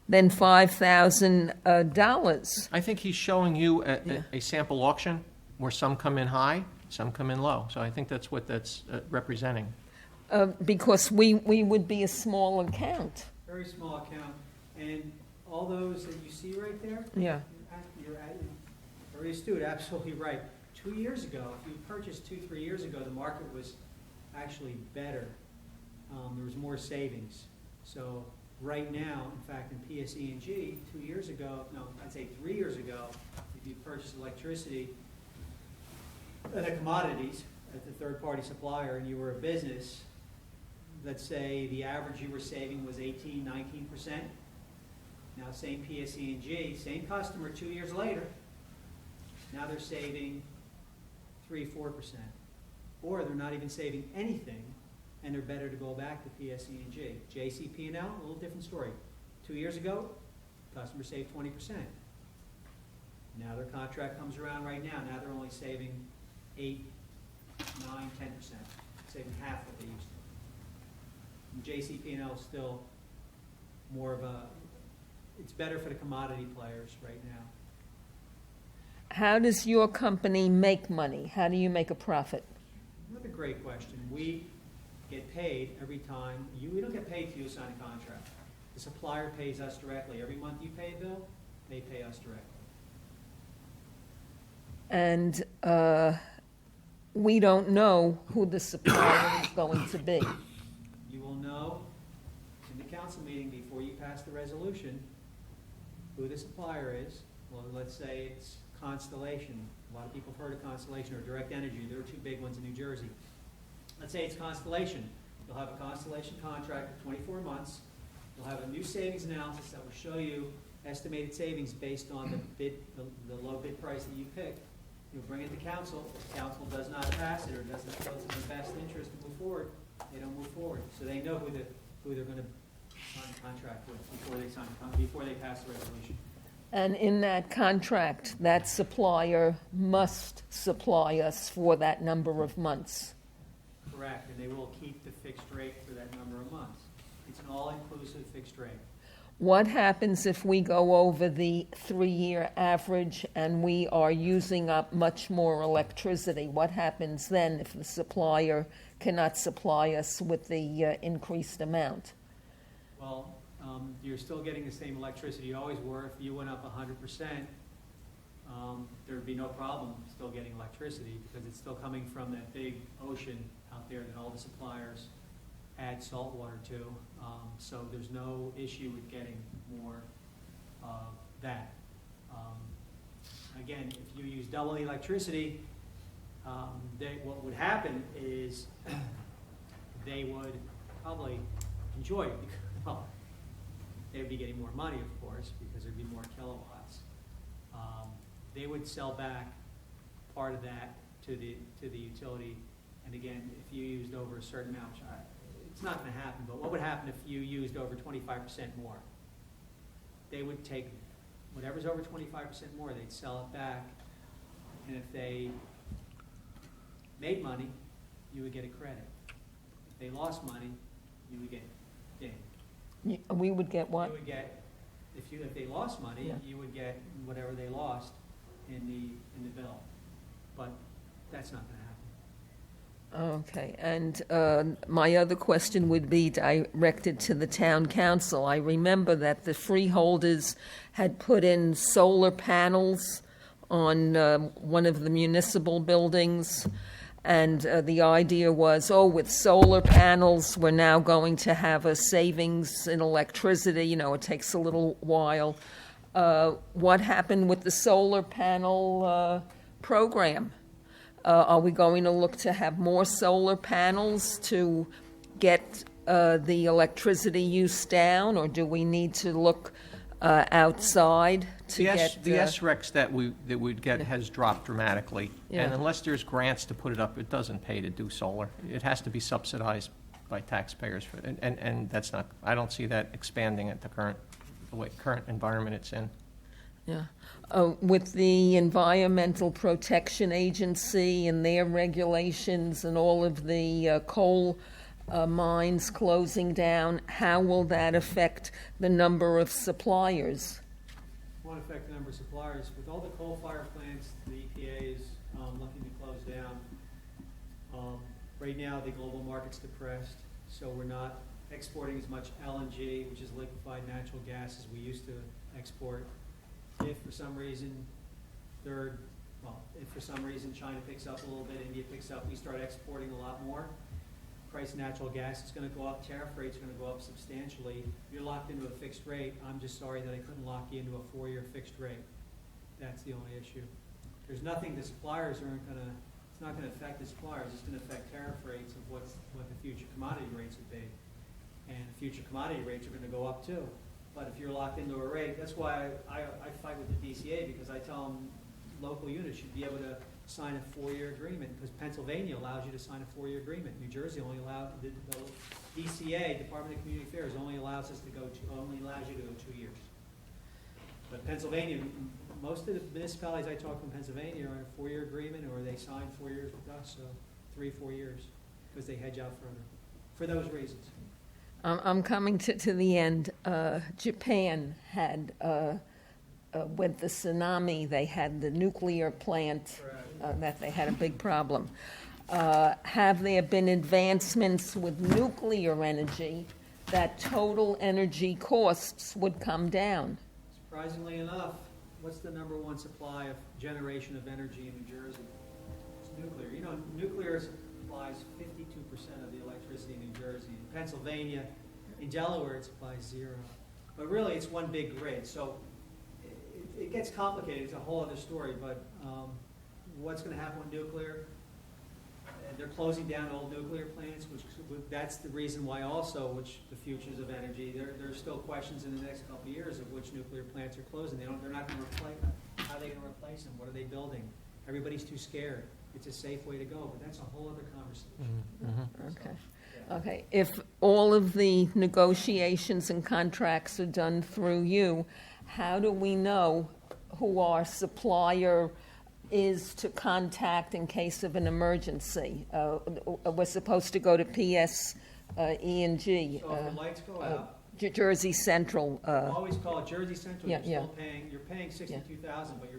than $5,000. I think he's showing you a sample auction where some come in high, some come in low. So I think that's what that's representing. Because we would be a small account. Very small account, and all those that you see right there, Yeah. you're very astute, absolutely right. 2 years ago, if you purchased 2-3 years ago, the market was actually better. There was more savings. So right now, in fact, in PSE&G, 2 years ago, no, I'd say 3 years ago, if you purchased electricity at the commodities at the third-party supplier and you were a business, let's say the average you were saving was 18-19%. Now, same PSE&G, same customer 2 years later, now they're saving 3-4%. Or they're not even saving anything, and they're better to go back to PSE&G. JCP&L, a little different story. 2 years ago, customers saved 20%. Now their contract comes around right now. Now they're only saving 8, 9, 10%, saving half what they used to. And JCP&L is still more of a, it's better for the commodity players right now. How does your company make money? How do you make a profit? Another great question. We get paid every time, we don't get paid till you sign a contract. The supplier pays us directly. Every month you pay a bill, they pay us directly. And we don't know who the supplier is going to be. You will know in the council meeting before you pass the resolution who the supplier is. Well, let's say it's Constellation. A lot of people have heard of Constellation or Direct Energy. There are two big ones in New Jersey. Let's say it's Constellation. You'll have a Constellation contract for 24 months. You'll have a new savings analysis that will show you estimated savings based on the low bid price that you pick. You'll bring it to council. If council does not pass it or doesn't feel it's in the best interest to move forward, they don't move forward. So they know who they're going to sign a contract with before they pass the resolution. And in that contract, that supplier must supply us for that number of months. Correct, and they will keep the fixed rate for that number of months. It's an all-inclusive fixed rate. What happens if we go over the 3-year average and we are using up much more electricity? What happens then if the supplier cannot supply us with the increased amount? Well, you're still getting the same electricity you always were. If you went up 100%, there'd be no problem still getting electricity because it's still coming from that big ocean out there that all the suppliers add salt water to. So there's no issue with getting more of that. Again, if you use double the electricity, what would happen is they would probably enjoy it. Well, they would be getting more money, of course, because there'd be more kilowatts. They would sell back part of that to the utility And again, if you used over a certain amount, which it's not going to happen, but what would happen if you used over 25% more? They would take whatever's over 25% more, they'd sell it back, and if they made money, you would get a credit. If they lost money, you would get dinged. We would get what? You would get, if they lost money, Yeah. you would get whatever they lost in the bill. But that's not gonna happen. Okay, and my other question would be directed to the town council. I remember that the freeholders had put in solar panels on one of the municipal buildings, and the idea was, with solar panels, we're now going to have a savings in electricity. It takes a little while. What happened with the solar panel program? Are we going to look to have more solar panels to get the electricity use down, or do we need to look outside to get... The SRECs that we'd get has dropped dramatically. Yeah. And unless there's grants to put it up, it doesn't pay to do solar. It has to be subsidized by taxpayers, and that's not, I don't see that expanding at the current environment it's in. Yeah. With the Environmental Protection Agency and their regulations and all of the coal mines closing down, how will that affect the number of suppliers? It won't affect the number of suppliers. With all the coal-fired plants, the EPA is looking to close down. Right now, the global market's depressed, so we're not exporting as much LNG, which is liquefied natural gas, as we used to export. If for some reason China picks up a little bit, India picks up, we start exporting a lot more, price of natural gas is going to go up, tariff rate's going to go up substantially. You're locked into a fixed rate. I'm just sorry that I couldn't lock you into a 4-year fixed rate. That's the only issue. There's nothing, the suppliers aren't going to, it's not going to affect the suppliers, it's going to affect tariff rates of what the future commodity rates would be. And future commodity rates are going to go up too. But if you're locked into a rate, that's why I fight with the DCA, because I tell them local units should be able to sign a 4-year agreement, because Pennsylvania allows you to sign a 4-year agreement. New Jersey only allows, the DCA, Department of Community Affairs, only allows you to go 2 years. But Pennsylvania, most of the municipalities I talk to in Pennsylvania are in a 4-year agreement, or they sign 4 years with us, so 3-4 years, because they hedge out further, for those reasons. I'm coming to the end. Japan had, with the tsunami, they had the nuclear plant, that they had a big problem. Have there been advancements with nuclear energy that total energy costs would come down? Surprisingly enough, what's the number one supply of generation of energy in New Jersey? It's nuclear. Nuclear supplies 52% of the electricity in New Jersey. In Pennsylvania, in Delaware, it supplies 0. But really, it's one big grid. So it gets complicated. It's a whole other story. But what's going to happen with nuclear? They're closing down old nuclear plants, which that's the reason why also, which the futures of energy, there's still questions in the next couple of years of which nuclear plants are closing. They're not going to replace them. How are they going to replace them? What are they building? Everybody's too scared. It's a safe way to go, but that's a whole other conversation. Mm-hmm. Okay. Yeah. Okay. If all of the negotiations and contracts are done through you, how do we know who our supplier is to contact in case of an emergency? We're supposed to go to PS E&G. So if the lights go out, Jersey Central. always call it Jersey Central. Yeah, You're paying $62,000, but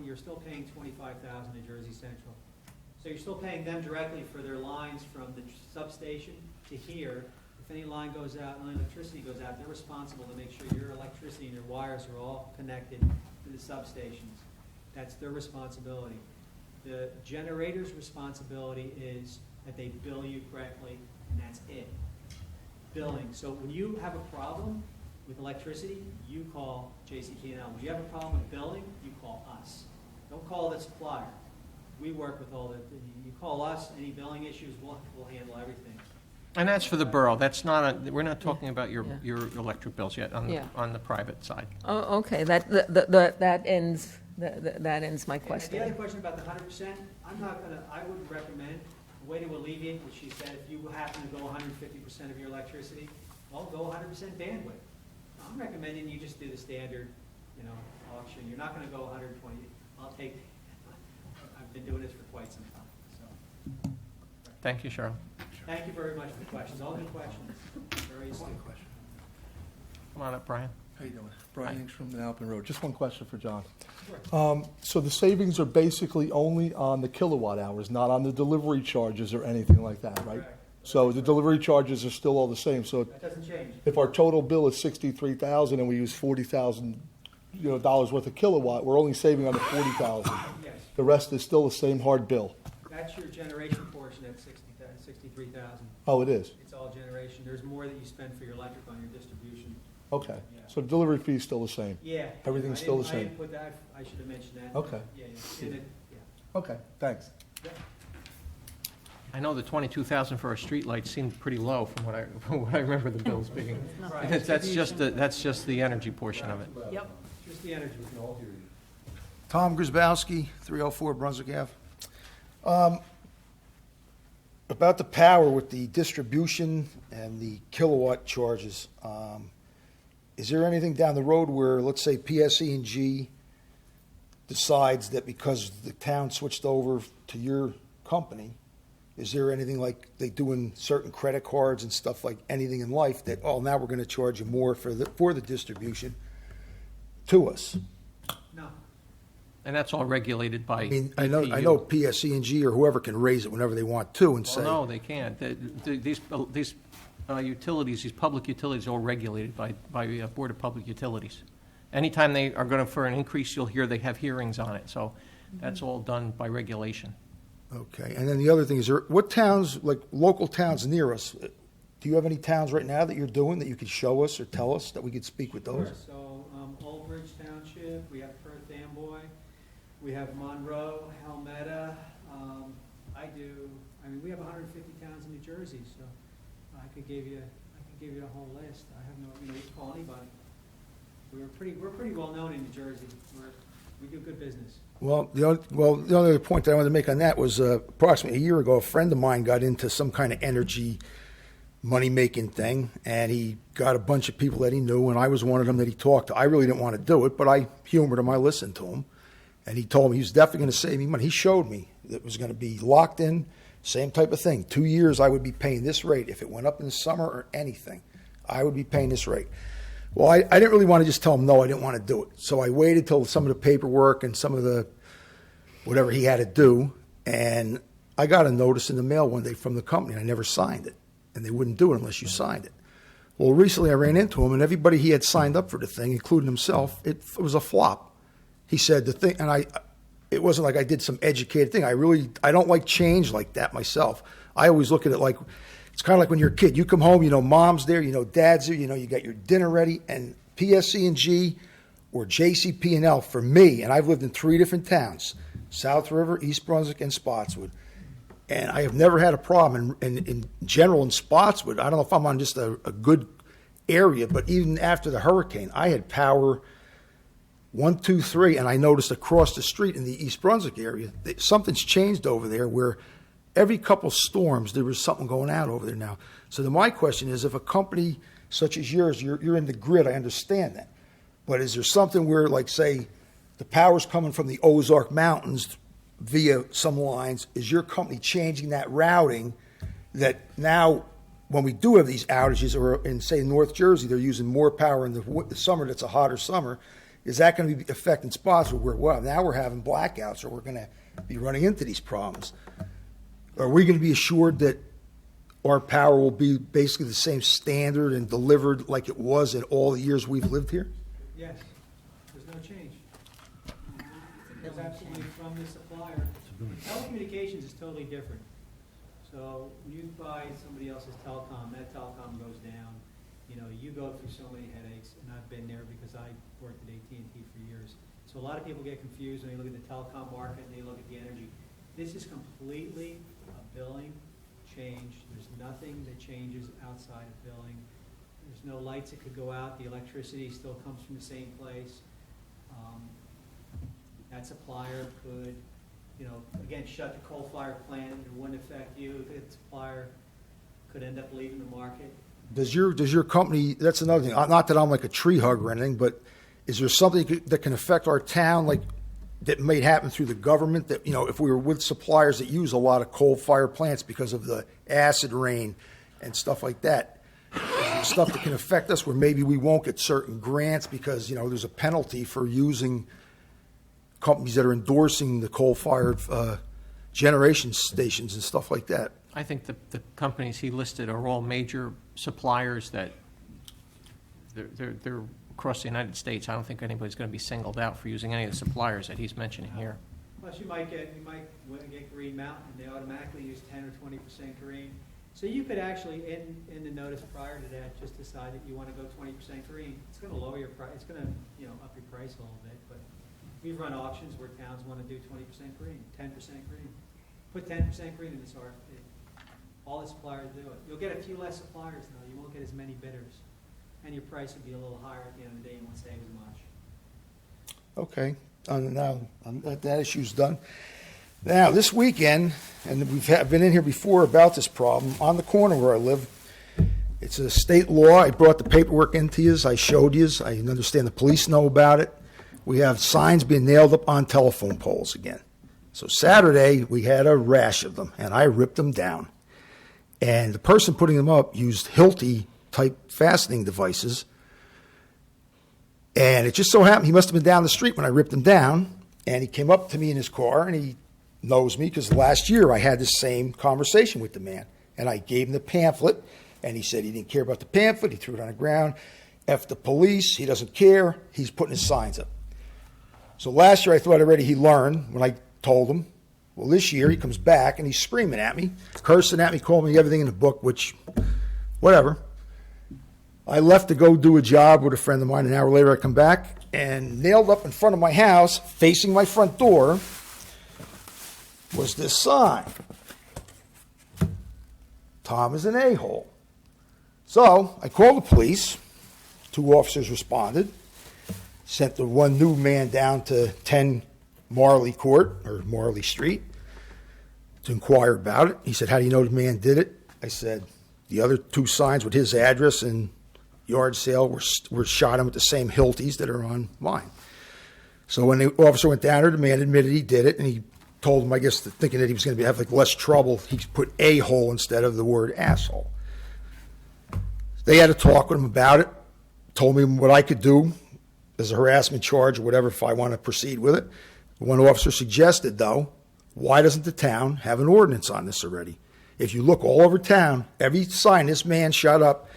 you're still paying $25,000 to Jersey Central. So you're still paying them directly for their lines from the substation to here. If any line goes out and electricity goes out, they're responsible to make sure your electricity and your wires are all connected to the substations. That's their responsibility. The generator's responsibility is that they bill you correctly, and that's it. Billing. So when you have a problem with electricity, you call JCP&L. When you have a problem with billing, you call us. Don't call the supplier. We work with all the, you call us, any billing issues, we'll handle everything. And that's for the borough. That's not we're not talking about your electric bills yet on the private side. Oh, okay. That ends my And the question. other question about the 100%, I would recommend way to alleviate what she said, if you happen to go 150% of your electricity, well, go 100% bandwidth. I'm recommending you just do the standard, auction. You're not going to go 120. I've been doing this for quite some time, so. Thank you, Cheryl. Thank you very much for the questions, all good questions. Very astute. Come on up, Brian. How you doing? Brian Hinks from the Alpin Road. Just one question for John. Sure. So the savings are basically only on the kilowatt hours, not on the delivery charges or anything like that, right? Correct. So the delivery charges are still all the same. So That doesn't change. if our total bill is $63,000 and we use $40,000, dollars worth of kilowatt, we're only saving on the $40,000. Yes, The rest is still the same hard bill. that's your generation portion at 63,000. Oh, it is? It's all generation. There's more that you spend for your electric on your distribution. Okay. Yeah. So the delivery fee is still the same? Yeah. Everything's I still didn't- the same. I didn't put that, I should have mentioned that. Okay. Yeah, yeah. And yeah. Okay, thanks. I know the 22,000 for our streetlights seemed pretty low from what I remember the bills being. Right. That's just the energy portion of it. Yep. Just the energy. Tom Grzybowski, 304 Brunswick Ave. About the power with the distribution and the kilowatt charges, is there anything down the road where, let's say, PSE&G decides that because the town switched over to your company, is there anything like they do in certain credit cards and stuff, like anything in life, that, oh, now we're going to charge you more for the distribution to us? No. And that's all regulated by. I mean, I know EPU. PSE&G or whoever can raise it whenever they want to and say. Well, no, they can't. These utilities, these public utilities are all regulated by Board of Public Utilities. Anytime they are going for an increase, you'll hear they have hearings on it. So that's all done by regulation. Okay, and then the other thing is, what towns, like local towns near us, do you have any towns right now that you're doing that you could show us or tell us that we could speak with those? Sure. So, Old Bridge Township, we have Perth Amboy, we have Monroe, Helmetta, we have 150 towns in New Jersey, so I could give you a whole list. I have no, you can call anybody. We're pretty well known in New Jersey. We do good business. Well, the only other point that I wanted to make on that was approximately a year ago, a friend of mine got into some kind of energy money-making thing, and he got a bunch of people that he knew, and I was one of them that he talked to. I really didn't want to do it, but I humored him. I listened to him, and he told me he was definitely going to save me money. He showed me that it was going to be locked in, same type of thing. 2 years, I would be paying this rate. If it went up in the summer or anything, I would be paying this rate. Well, I didn't really want to just tell him no, I didn't want to do it. So I waited till some of the paperwork and some of the whatever he had to do, and I got a notice in the mail one day from the company. I never signed it, and they wouldn't do it unless you signed it. Well, recently I ran into him, and everybody he had signed up for the thing, including himself, it was a flop. He said the thing, and it wasn't like I did some educated thing. I don't like change like that myself. I always look at it like, it's kind of like when you're a kid. You come home, mom's there, dad's there, you got your dinner ready, and PSC&G or JCP&L for me, and I've lived in 3 different towns, South River, East Brunswick, and Spotswood. And I have never had a problem. In general, in Spotswood, I don't know if I'm on just a good area, but even after the hurricane, I had power 1, 2, 3, and I noticed across the street in the East Brunswick area, that something's changed over there where every couple storms, there was something going out over there now. So then my question is, if a company such as yours, you're in the grid, I understand that. But is there something where, like, say, the power's coming from the Ozark Mountains via some lines, is your company changing that routing that now when we do have these outages, or in, say, North Jersey, they're using more power in the summer, that's a hotter summer, is that going to be affecting spots where, well, now we're having blackouts or we're going to be running into these problems? Are we going to be assured that our power will be basically the same standard and delivered like it was in all the years we've lived here? Yes, there's no change. It's absolutely from the supplier. Telecommunications is totally different. So when you buy somebody else's telecom, that telecom goes down. You go through so many headaches, and I've been there because I worked at AT&T for years. So a lot of people get confused when they look at the telecom market and they look at the energy. This is completely a billing change. There's nothing that changes outside of billing. There's no lights that could go out. The electricity still comes from the same place. That supplier could again, shut the coal-fired plant, it wouldn't affect you. The supplier could end up leaving the market. Does your company, that's another thing, not that I'm like a tree hugger or anything, but is there something that can affect our town, like, that may happen through the government, that, if we were with suppliers that use a lot of coal-fired plants because of the acid rain and stuff like that? Is there stuff that can affect us where maybe we won't get certain grants because, there's a penalty for using companies that are endorsing the coal-fired generation stations and stuff like that? I think the companies he listed are all major suppliers that they're across the United States. I don't think anybody's going to be singled out for using any of the suppliers that he's mentioning here. Plus, you might get Green Mountain, they automatically use 10 or 20% green. So you could actually, in the notice prior to that, just decide that you want to go 20% green. It's going to lower your price, it's going to, up your price a little bit, but we've run auctions where towns want to do 20% green, 10% green. Put 10% green in this RFP. All the suppliers do it. You'll get a few less suppliers, though. You won't get as many bidders. And your price will be a little higher at the end of the day. You won't save as much. Okay, now that issue's done. Now, this weekend, and we've been in here before about this problem, on the corner where I live, it's a state law. I brought the paperwork into you. I showed you. I understand the police know about it. We have signs being nailed up on telephone poles again. So Saturday, we had a rash of them, and I ripped them down. And the person putting them up used Hilti-type fastening devices. And it just so happened he must have been down the street when I ripped them down. And he came up to me in his car, and he knows me because last year I had the same conversation with the man. And I gave him the pamphlet, and he said he didn't care about the pamphlet. He threw it on the ground. F the police. He doesn't care. He's putting his signs up. So last year I thought already he learned when I told him. Well, this year he comes back and he's screaming at me, cursing at me, calling me everything in the book, which, whatever. I left to go do a job with a friend of mine. An hour later I come back, and nailed up in front of my house, facing my front door, was this sign. Tom is an a-hole. So I called the police. 2 officers responded. Sent the one new man down to 10 Marley Court, or Marley Street, to inquire about it. He said, how do you know the man did it? I said, the other 2 signs with his address and yard sale were shot in with the same Hiltis that are on mine. So when the officer went down there, the man admitted he did it, and he told him, I guess, thinking that he was going to have like less trouble, he put a-hole instead of the word asshole. They had a talk with him about it, told me what I could do as a harassment charge or whatever if I want to proceed with it. One officer suggested, though, why doesn't the town have an ordinance on this already? If you look all over town, every sign this man shot up,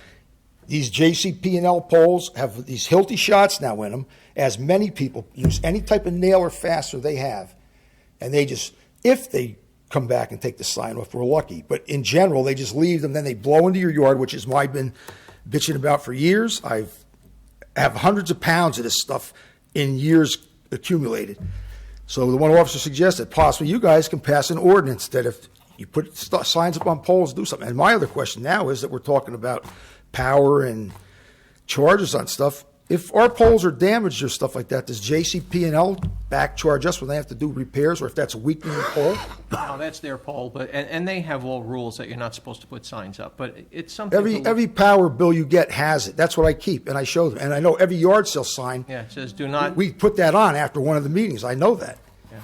these JCP&L poles have these Hilti shots now in them, as many people use any type of nail or fastener they have. And they just, if they come back and take the sign off, we're lucky. But in general, they just leave them, then they blow into your yard, which is what I've been bitching about for years. I have hundreds of pounds of this stuff in years accumulated. So the one officer suggested possibly you guys can pass an ordinance that if you put signs up on poles, do something. And my other question now is that we're talking about power and charges on stuff. If our poles are damaged or stuff like that, does JCP&L back charge us when they have to do repairs, or if that's a weakening pole? No, that's their pole, but and they have all rules that you're not supposed to put signs up. But it's something. Every power bill you get has it. That's what I keep, and I show them. And I know every yard sale sign. Yeah, it says do not. We put that on after one of the meetings. I know that. Yeah.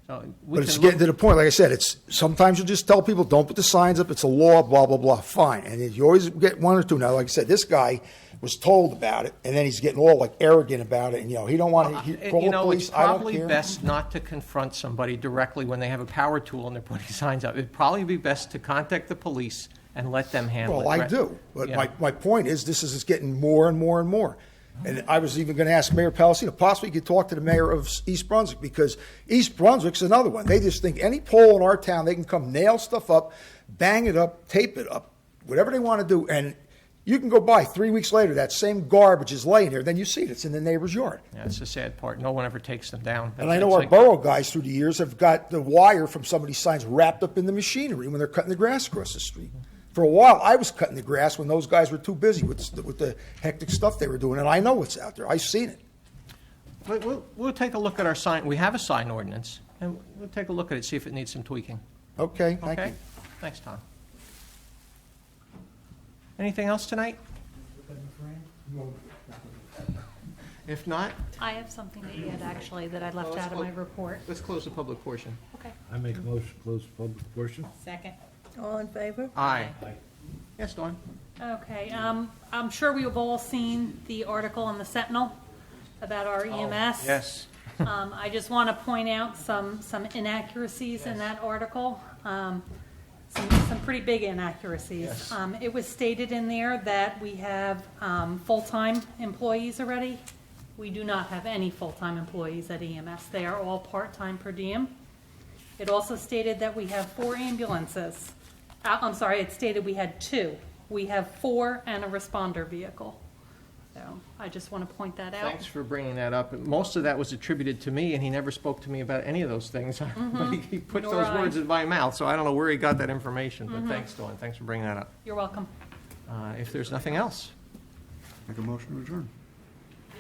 So But it's getting to the point. Like I said, it's sometimes you just tell people don't put the signs up. It's a law. Blah blah blah. Fine. And you always get 1 or 2. Now, like I said, this guy was told about it, and then he's getting all like arrogant about it, and he don't want to call the police. It's probably best not to confront somebody directly when they have a power tool and they're putting signs up. It'd probably be best to contact the police and let them handle it. Well, I do, but Yeah. my point is this is getting more and more and more. And I was even going to ask Mayor Palacino, possibly you could talk to the mayor of East Brunswick, because East Brunswick's another one. They just think any pole in our town, they can come nail stuff up, bang it up, tape it up, whatever they want to do, and you can go by 3 weeks later, that same garbage is laying there, then you see it. It's in the neighbor's yard. Yeah, that's the sad part. No one ever takes them down. And I know our borough guys through the years have got the wire from some of these signs wrapped up in the machinery when they're cutting the grass across the street. For a while, I was cutting the grass when those guys were too busy with the hectic stuff they were doing, and I know what's out there. I've seen it. We'll take a look at our sign. We have a sign ordinance. And we'll take a look at it, see if it needs some tweaking. Okay, thank Okay? you. Thanks, Tom. Anything else tonight? If not, I have something to add, actually, that I left Well, let's out of my close- report. let's close the public portion. Okay. I make a motion to close the public portion. Second? All in favor? Aye. Yes, Dawn? Okay, I'm sure we have all seen the article in the Sentinel about our EMS. Yes. I just want to point out some inaccuracies in that article, some pretty big inaccuracies. Yes. It was stated in there that we have full-time employees already. We do not have any full-time employees at EMS. They are all part-time per diem. It also stated that we have 4 ambulances. I'm sorry, it stated we had 2. We have 4 and a responder vehicle. So I just want to point that out. Thanks for bringing that up. Most of that was attributed to me, and he never spoke to me about any of those things. But he put Nor those I. words in my mouth, so I don't know where he got that information. But thanks, Dawn. Thanks for bringing that up. You're welcome. If there's nothing else, Make a motion to adjourn.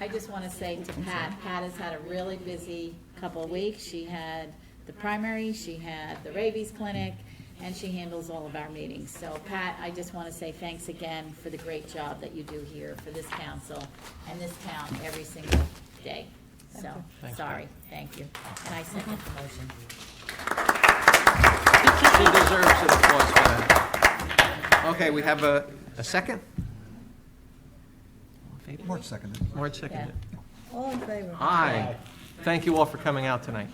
I just want to say to Pat, Pat has had a really busy couple of weeks. She had the primary, she had the rabies clinic, and she handles all of our meetings. So Pat, I just want to say thanks again for the great job that you do here for this council and this town every single day. So, Thanks, sorry, thank you. And I second the motion. she deserves an applause for that. Okay, we have a second? Mark seconded. Mort seconded. All in favor? Aye. Thank you all for coming out tonight.